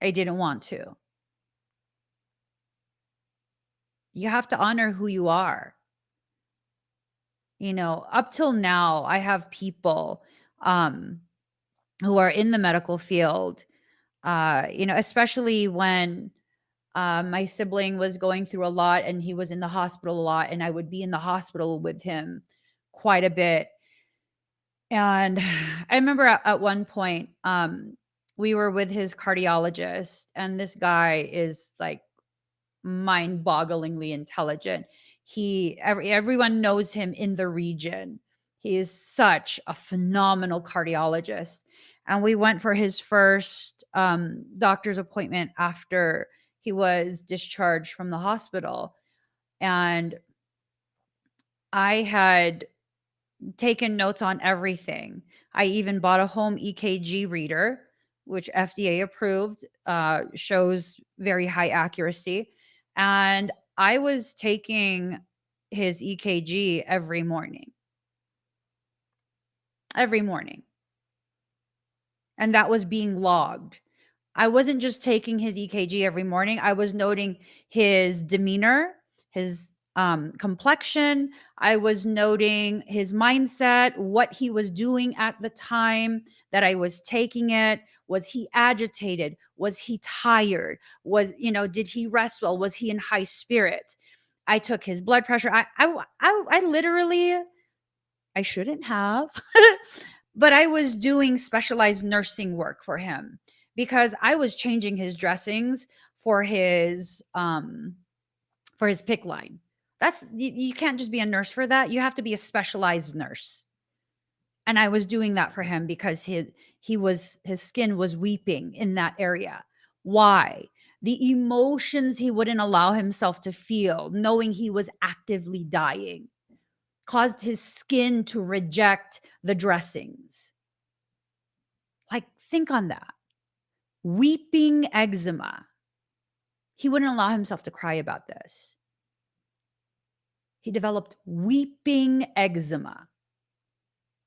A: I didn't want to. You have to honor who you are. You know, up till now, I have people um, who are in the medical field, especially when my sibling was going through a lot and he was in the hospital a lot, and I would be in the hospital with him quite a bit. And I remember at one point, we were with his cardiologist, and this guy is like mind-bogglingly intelligent. Everyone knows him in the region. He is such a phenomenal cardiologist. And we went for his first doctor's appointment after he was discharged from the hospital. And I had taken notes on everything. I even bought a home EKG reader, which FDA approved, shows very high accuracy. And I was taking his EKG every morning. And that was being logged. I wasn't just taking his EKG every morning. I was noting his demeanor, his complexion. I was noting his mindset, what he was doing at the time that I was taking it. Was he agitated? Was he tired? Did he rest well? Was he in high spirit? I took his blood pressure. I literally, I shouldn't have, but I was doing specialized nursing work for him because I was changing his dressings for his pick line. That's you can't just be a nurse for that. You have to be a specialized nurse. And I was doing that for him because his skin was weeping in that area. Why? The emotions he wouldn't allow himself to feel, knowing he was actively dying, caused his skin to reject the dressings. Like, think on that. Weeping eczema. He wouldn't allow himself to cry about this. He developed weeping eczema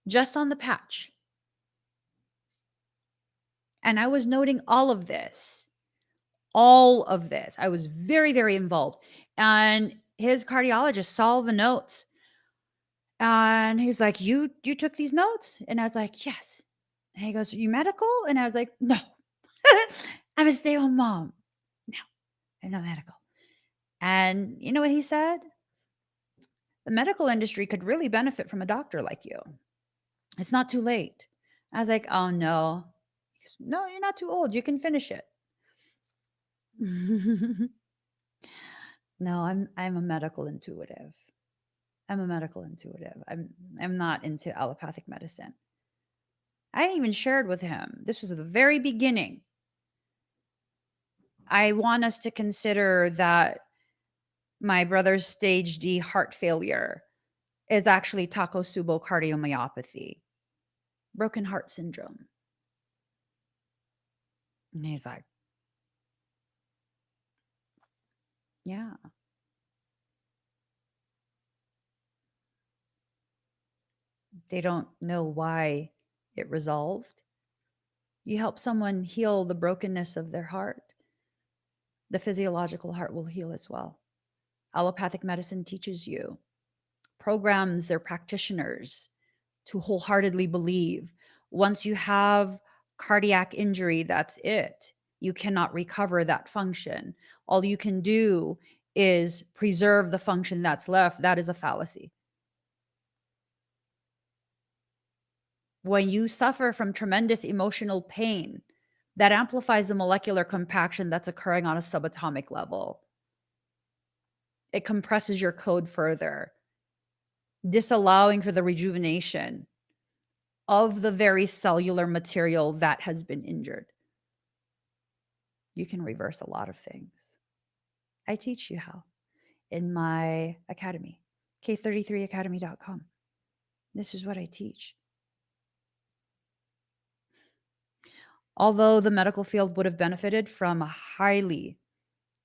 A: just on the patch. And I was noting all of this. All of this. I was very, very involved. And his cardiologist saw the notes. And he's like, You took these notes? And I was like, Yes. And he goes, You medical? And I was like, No. I'm a stay-at-home mom. No, I'm not medical. And you know what he said? The medical industry could really benefit from a doctor like you. It's not too late. I was like, Oh no. He goes, No, you're not too old. You can finish it. No, I'm a medical intuitive. I'm a medical intuitive. I'm not into allopathic medicine. I even shared with him. This was at the very beginning. I want us to consider that my brother's stage D heart failure is actually Takotsubo cardiomyopathy, broken heart syndrome. And he's like, Yeah. They don't know why it resolved. You help someone heal the brokenness of their heart, the physiological heart will heal as well. Allopathic medicine teaches you, programs their practitioners to wholeheartedly believe once you have cardiac injury, that's it. You cannot recover that function. All you can do is preserve the function that's left. That is a fallacy. When you suffer from tremendous emotional pain, that amplifies the molecular compaction that's occurring on a subatomic level. It compresses your code further, disallowing for the rejuvenation of the very cellular material that has been injured. You can reverse a lot of things. I teach you how in my academy, k33academy.com. This is what I teach. Although the medical field would have benefited from a highly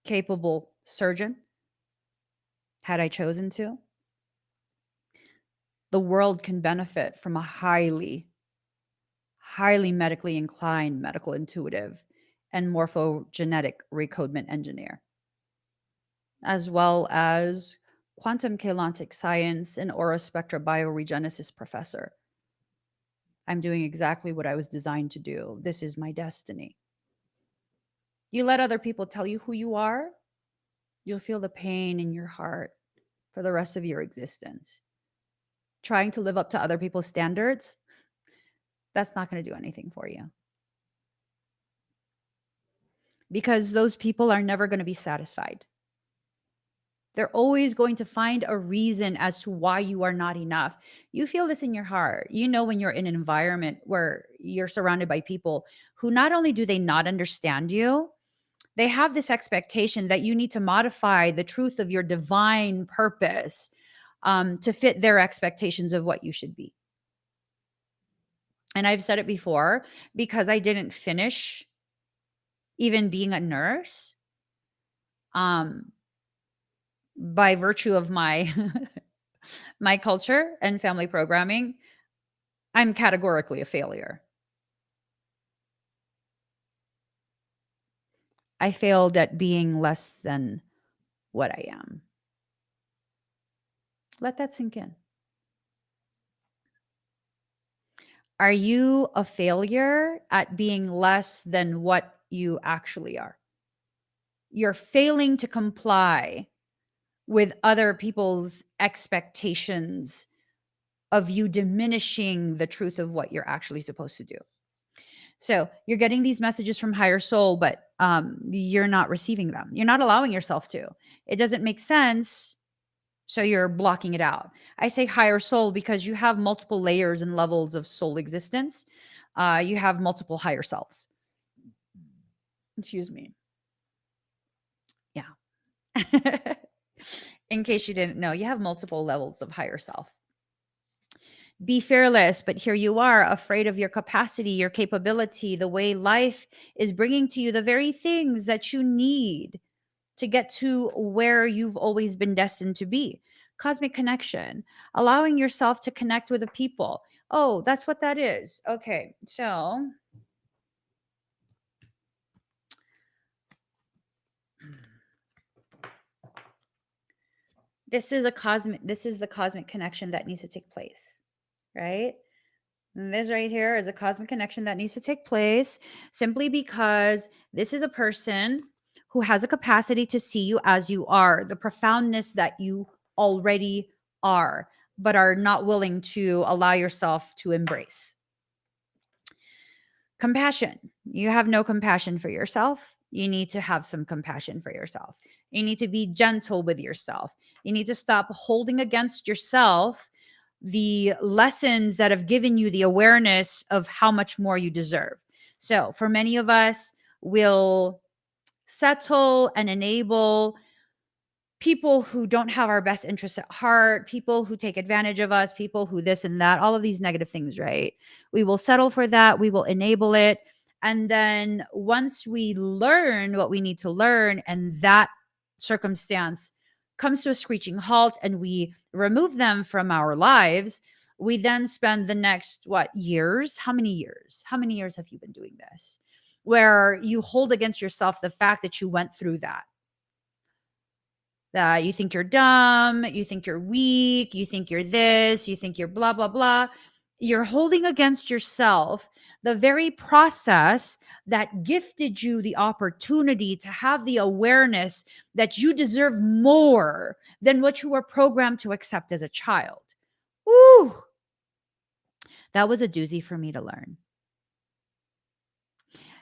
A: capable surgeon, had I chosen to, the world can benefit from a highly medically inclined medical intuitive and morphogenetic recodement engineer, as well as quantum chaotic science and aura spectra bioregenesis professor. I'm doing exactly what I was designed to do. This is my destiny. You let other people tell you who you are, you'll feel the pain in your heart for the rest of your existence. Trying to live up to other people's standards, that's not going to do anything for you. Because those people are never going to be satisfied. They're always going to find a reason as to why you are not enough. You feel this in your heart. You know, when you're in an environment where you're surrounded by people who not only do they not understand you, they have this expectation that you need to modify the truth of your divine purpose to fit their expectations of what you should be. And I've said it before, because I didn't finish even being a nurse, by virtue of my my culture and family programming, I'm categorically a failure. I failed at being less than what I am. Let that sink in. Are you a failure at being less than what you actually are? You're failing to comply with other people's expectations of you diminishing the truth of what you're actually supposed to do. So you're getting these messages from higher soul, but you're not receiving them. You're not allowing yourself to. It doesn't make sense. So you're blocking it out. I say higher soul because you have multiple layers and levels of soul existence. You have multiple higher selves. Excuse me. Yeah. In case you didn't know, you have multiple levels of higher self. Be fearless, but here you are, afraid of your capacity, your capability, the way life is bringing to you the very things that you need to get to where you've always been destined to be. Cosmic connection, allowing yourself to connect with the people. Oh, that's what that is. Okay, so this is the cosmic connection that needs to take place, right? And this right here is a cosmic connection that needs to take place simply because this is a person who has a capacity to see you as you are, the profoundness that you already are, but are not willing to allow yourself to embrace. Compassion. You have no compassion for yourself. You need to have some compassion for yourself. You need to be gentle with yourself. You need to stop holding against yourself the lessons that have given you the awareness of how much more you deserve. So, for many of us, we'll settle and enable people who don't have our best interests at heart, people who take advantage of us, people who this and that, all of these negative things, right? We will settle for that. We will enable it. And then once we learn what we need to learn and that circumstance comes to a screeching halt and we remove them from our lives, we then spend the next, what, years? How many years? How many years have you been doing this? Where you hold against yourself the fact that you went through that you think you're dumb, you think you're weak, you think you're this, you think you're blah, blah, blah. You're holding against yourself the very process that gifted you the opportunity to have the awareness that you deserve more than what you were programmed to accept as a child. Woo! That was a doozy for me to learn.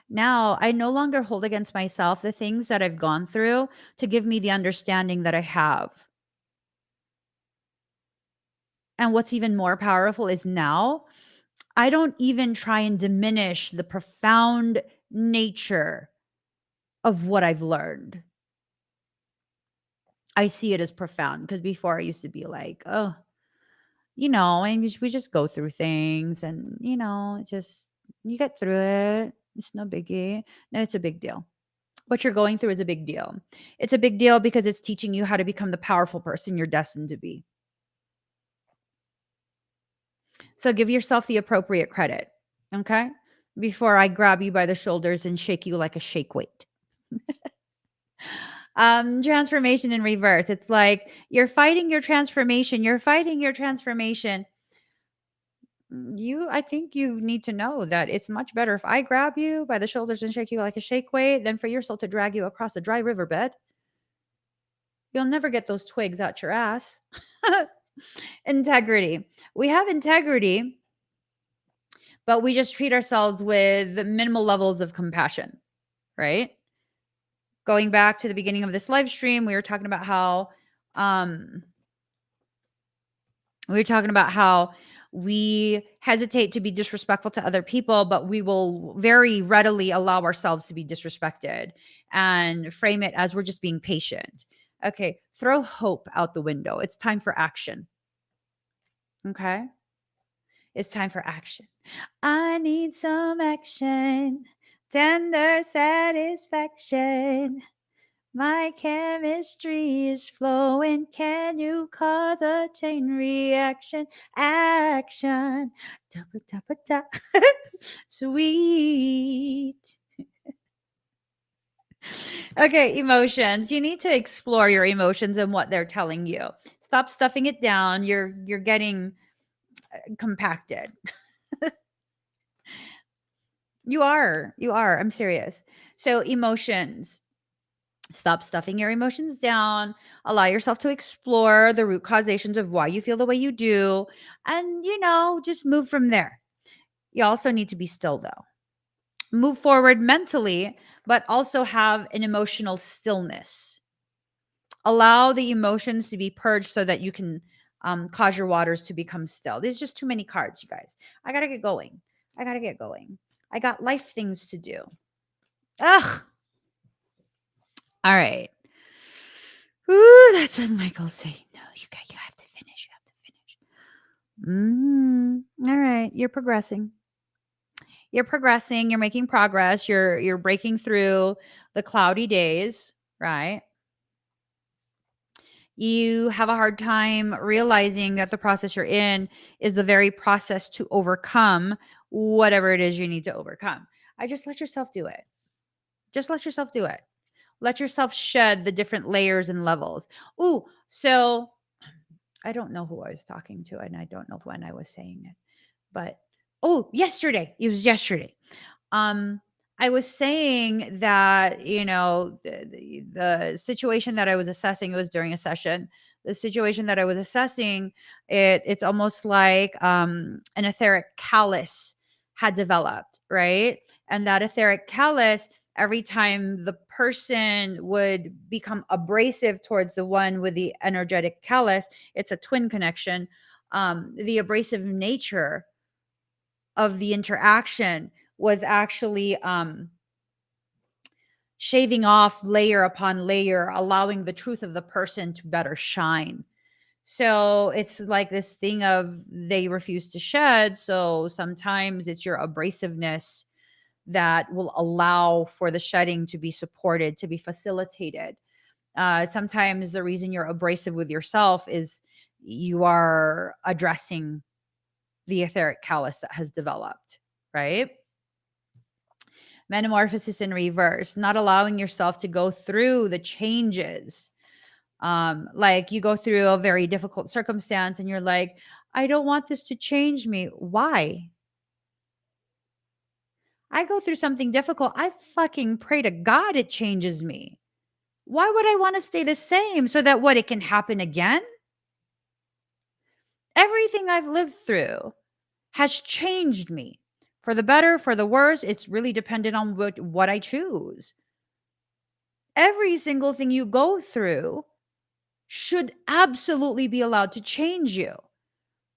A: Now, I no longer hold against myself the things that I've gone through to give me the understanding that I have. And what's even more powerful is now I don't even try and diminish the profound nature of what I've learned. I see it as profound because before I used to be like, oh, and we just go through things and, it just, you get through it. It's no biggie. No, it's a big deal. What you're going through is a big deal. It's a big deal because it's teaching you how to become the powerful person you're destined to be. So give yourself the appropriate credit, okay? Before I grab you by the shoulders and shake you like a shake weight. Transformation in reverse. It's like you're fighting your transformation. You're fighting your transformation. I think you need to know that it's much better if I grab you by the shoulders and shake you like a shake weight than for your soul to drag you across a dry riverbed. You'll never get those twigs out your ass. Integrity. We have integrity, but we just treat ourselves with minimal levels of compassion, right? Going back to the beginning of this live stream, we were talking about how we hesitate to be disrespectful to other people, but we will very readily allow ourselves to be disrespected and frame it as we're just being patient. Okay, throw hope out the window. It's time for action. Okay? It's time for action. I need some action, tender satisfaction. My chemistry is flowing. Can you cause a chain reaction? Action. Dabba, dabba, da. Sweet. Okay, emotions. You need to explore your emotions and what they're telling you. Stop stuffing it down. You're getting compacted. You are. You are. I'm serious. So, emotions. Stop stuffing your emotions down. Allow yourself to explore the root causations of why you feel the way you do. And, just move from there. You also need to be still, though. Move forward mentally, but also have an emotional stillness. Allow the emotions to be purged so that you can cause your waters to become still. There's just too many cards, you guys. I got to get going. I got life things to do. Ugh. All right. Ooh, that's what Michael's saying. No, you have to finish. All right. You're progressing. You're making progress. You're breaking through the cloudy days, right? You have a hard time realizing that the process you're in is the very process to overcome whatever it is you need to overcome. I just let yourself do it. Just let yourself do it. Let yourself shed the different layers and levels. Ooh, so I don't know who I was talking to, and I don't know when I was saying it, but yesterday. It was yesterday. I was saying that, the situation that I was assessing, it was during a session. The situation that I was assessing, it's almost like an etheric callus had developed, right? And that etheric callus, every time the person would become abrasive towards the one with the energetic callus, it's a twin connection. The abrasive nature of the interaction was actually shaving off layer upon layer, allowing the truth of the person to better shine. So it's like this thing of they refuse to shed. So sometimes it's your abrasiveness that will allow for the shedding to be supported, to be facilitated. Sometimes the reason you're abrasive with yourself is you are addressing the etheric callus that has developed, right? Metamorphosis in reverse, not allowing yourself to go through the changes. Like you go through a very difficult circumstance and you're like, I don't want this to change me. Why? I go through something difficult. I fucking pray to God it changes me. Why would I want to stay the same so that what it can happen again? Everything I've lived through has changed me for the better, for the worse. It's really dependent on what I choose. Every single thing you go through should absolutely be allowed to change you,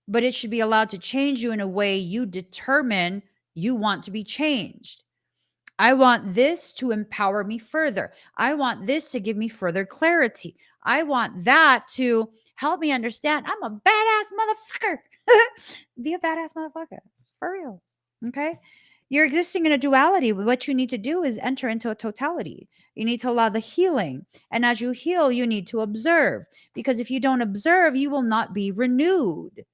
A: but it should be allowed to change you in a way you determine you want to be changed. I want this to empower me further. I want this to give me further clarity. I want that to help me understand I'm a badass motherfucker. Be a badass motherfucker. For real. Okay. You're existing in a duality. What you need to do is enter into a totality. You need to allow the healing. And as you heal, you need to observe. Because if you don't observe, you will not be renewed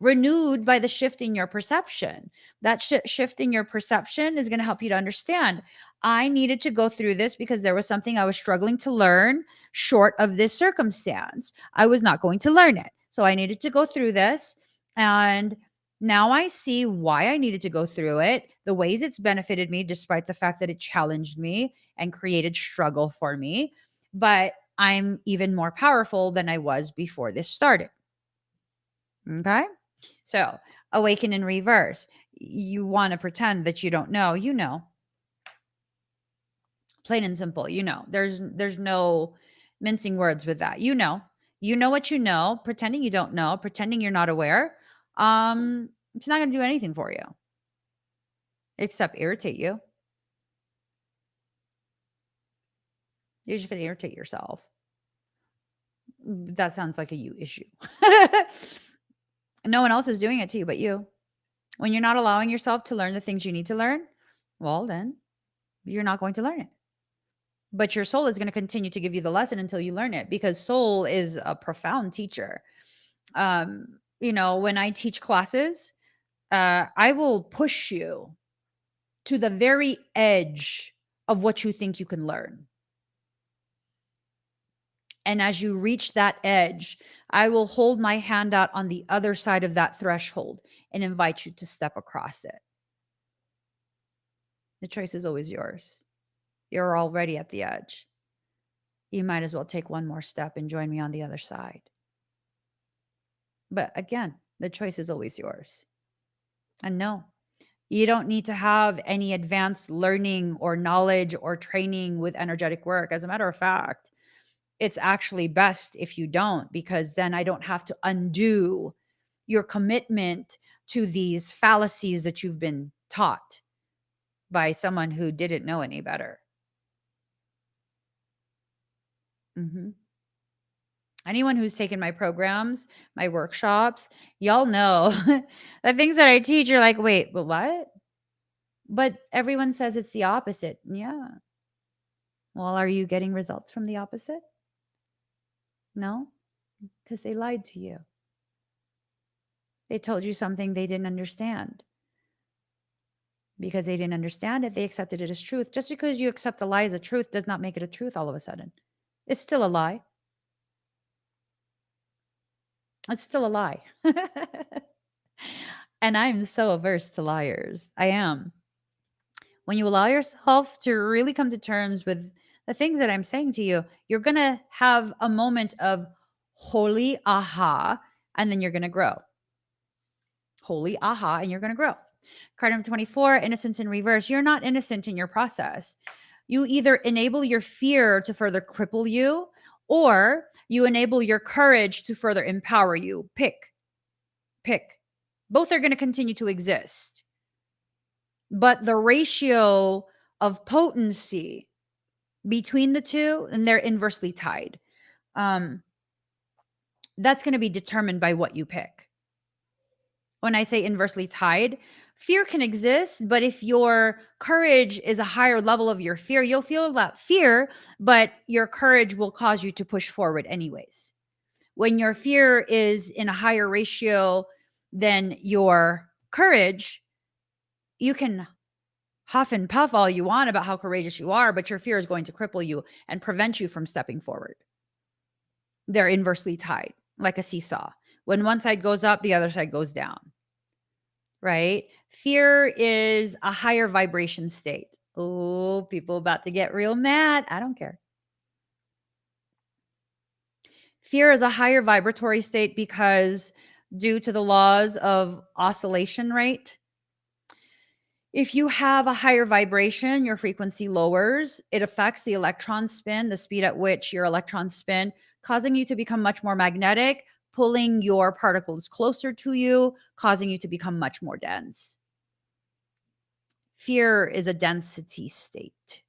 A: by the shift in your perception. That shift in your perception is going to help you to understand. I needed to go through this because there was something I was struggling to learn short of this circumstance. I was not going to learn it. So I needed to go through this. And now I see why I needed to go through it, the ways it's benefited me, despite the fact that it challenged me and created struggle for me. But I'm even more powerful than I was before this started. Okay. So, awaken in reverse. You want to pretend that you don't know, you know. Plain and simple, you know. There's no mincing words with that. You know. You know what you know, pretending you don't know, pretending you're not aware. It's not going to do anything for you except irritate you. You're just going to irritate yourself. That sounds like a you issue. No one else is doing it to you but you. When you're not allowing yourself to learn the things you need to learn, well, then you're not going to learn it. But your soul is going to continue to give you the lesson until you learn it, because soul is a profound teacher. When I teach classes, I will push you to the very edge of what you think you can learn. And as you reach that edge, I will hold my hand out on the other side of that threshold and invite you to step across it. The choice is always yours. You're already at the edge. You might as well take one more step and join me on the other side. But again, the choice is always yours. And no, you don't need to have any advanced learning or knowledge or training with energetic work. As a matter of fact, it's actually best if you don't, because then I don't have to undo your commitment to these fallacies that you've been taught by someone who didn't know any better. Mm-hmm. Anyone who's taken my programs, my workshops, y'all know the things that I teach. You're like, wait, but what? But everyone says it's the opposite. Yeah. Well, are you getting results from the opposite? No, because they lied to you. They told you something they didn't understand. Because they didn't understand it, they accepted it as truth. Just because you accept a lie as a truth does not make it a truth all of a sudden. It's still a lie. It's still a lie. And I'm so averse to liars. I am. When you allow yourself to really come to terms with the things that I'm saying to you, you're going to have a moment of holy aha, and then you're going to grow. Holy aha, and you're going to grow. Card number 24, innocence in reverse. You're not innocent in your process. You either enable your fear to further cripple you, or you enable your courage to further empower you. Pick. Both are going to continue to exist. But the ratio of potency between the two, and they're inversely tied. That's going to be determined by what you pick. when I say inversely tied, fear can exist, but if your courage is a higher level of your fear, you'll feel that fear, but your courage will cause you to push forward anyways. When your fear is in a higher ratio than your courage, you can huff and puff all you want about how courageous you are, but your fear is going to cripple you and prevent you from stepping forward. They're inversely tied, like a seesaw. When one side goes up, the other side goes down, right? Fear is a higher vibration state. Oh, people about to get real mad. I don't care. Fear is a higher vibratory state because due to the laws of oscillation rate, if you have a higher vibration, your frequency lowers. It affects the electron spin, the speed at which your electrons spin, causing you to become much more magnetic, pulling your particles closer to you, causing you to become much more dense. Fear is a density state.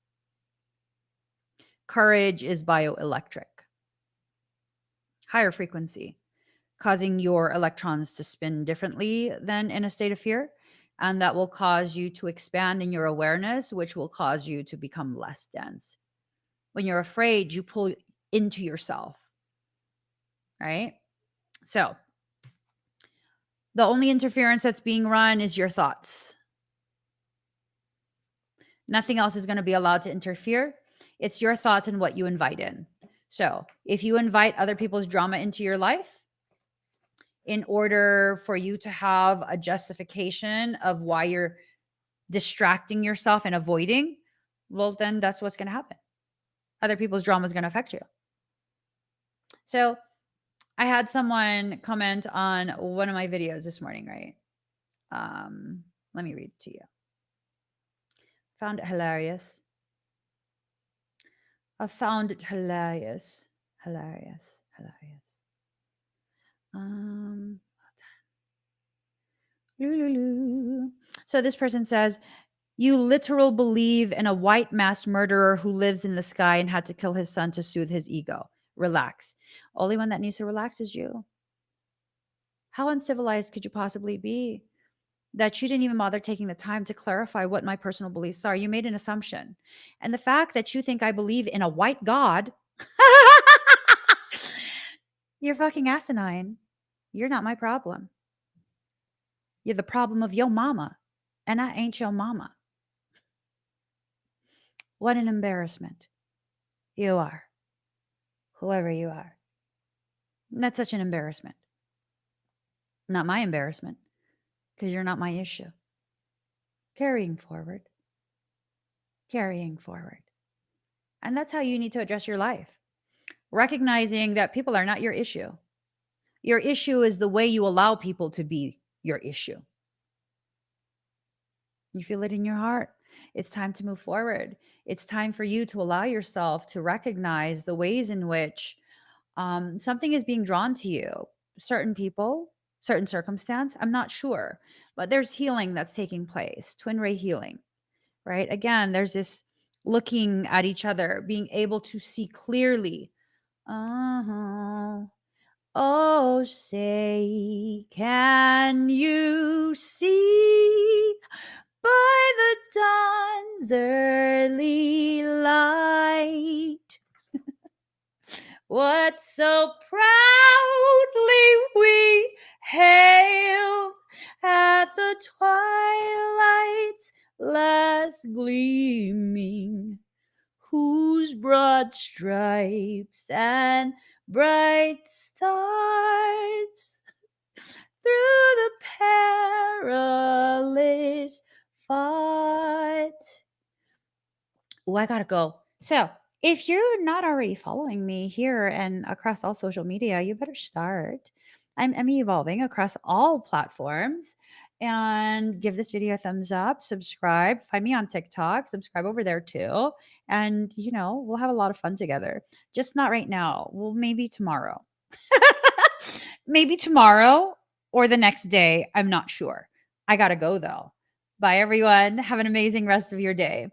A: Courage is bioelectric, higher frequency, causing your electrons to spin differently than in a state of fear. And that will cause you to expand in your awareness, which will cause you to become less dense. When you're afraid, you pull into yourself, right? So the only interference that's being run is your thoughts. Nothing else is going to be allowed to interfere. It's your thoughts and what you invite in. So if you invite other people's drama into your life, in order for you to have a justification of why you're distracting yourself and avoiding, well, then that's what's going to happen. Other people's drama is going to affect you. So I had someone comment on one of my videos this morning, right? Let me read it to you. Found it hilarious. I found it hilarious. Hilarious. So this person says, you literal believe in a white mass murderer who lives in the sky and had to kill his son to soothe his ego. Relax. Only one that needs to relax is you. How uncivilized could you possibly be that you didn't even bother taking the time to clarify what my personal beliefs are? You made an assumption. And the fact that you think I believe in a white God, you're fucking asinine. You're not my problem. You're the problem of your mama, and I ain't your mama. What an embarrassment. You are. Whoever you are. That's such an embarrassment. Not my embarrassment, because you're not my issue. Carrying forward. And that's how you need to address your life. Recognizing that people are not your issue. Your issue is the way you allow people to be your issue. You feel it in your heart. It's time to move forward. It's time for you to allow yourself to recognize the ways in which something is being drawn to you. Certain people, certain circumstance, I'm not sure, but there's healing that's taking place, twin ray healing, right? Again, there's this looking at each other, being able to see clearly. Oh, say, can you see by the dawn's early light what so proudly we hailed at the twilight's last gleaming, whose broad stripes and bright stars through the perilous fought. Oh, I gotta go. So if you're not already following me here and across all social media, you better start. I'm Emmy Evolving across all platforms. And give this video a thumbs up, subscribe, find me on TikTok, subscribe over there too. And, we'll have a lot of fun together. Just not right now. Well, maybe tomorrow. Maybe tomorrow or the next day. I'm not sure. I gotta go though. Bye, everyone. Have an amazing rest of your day.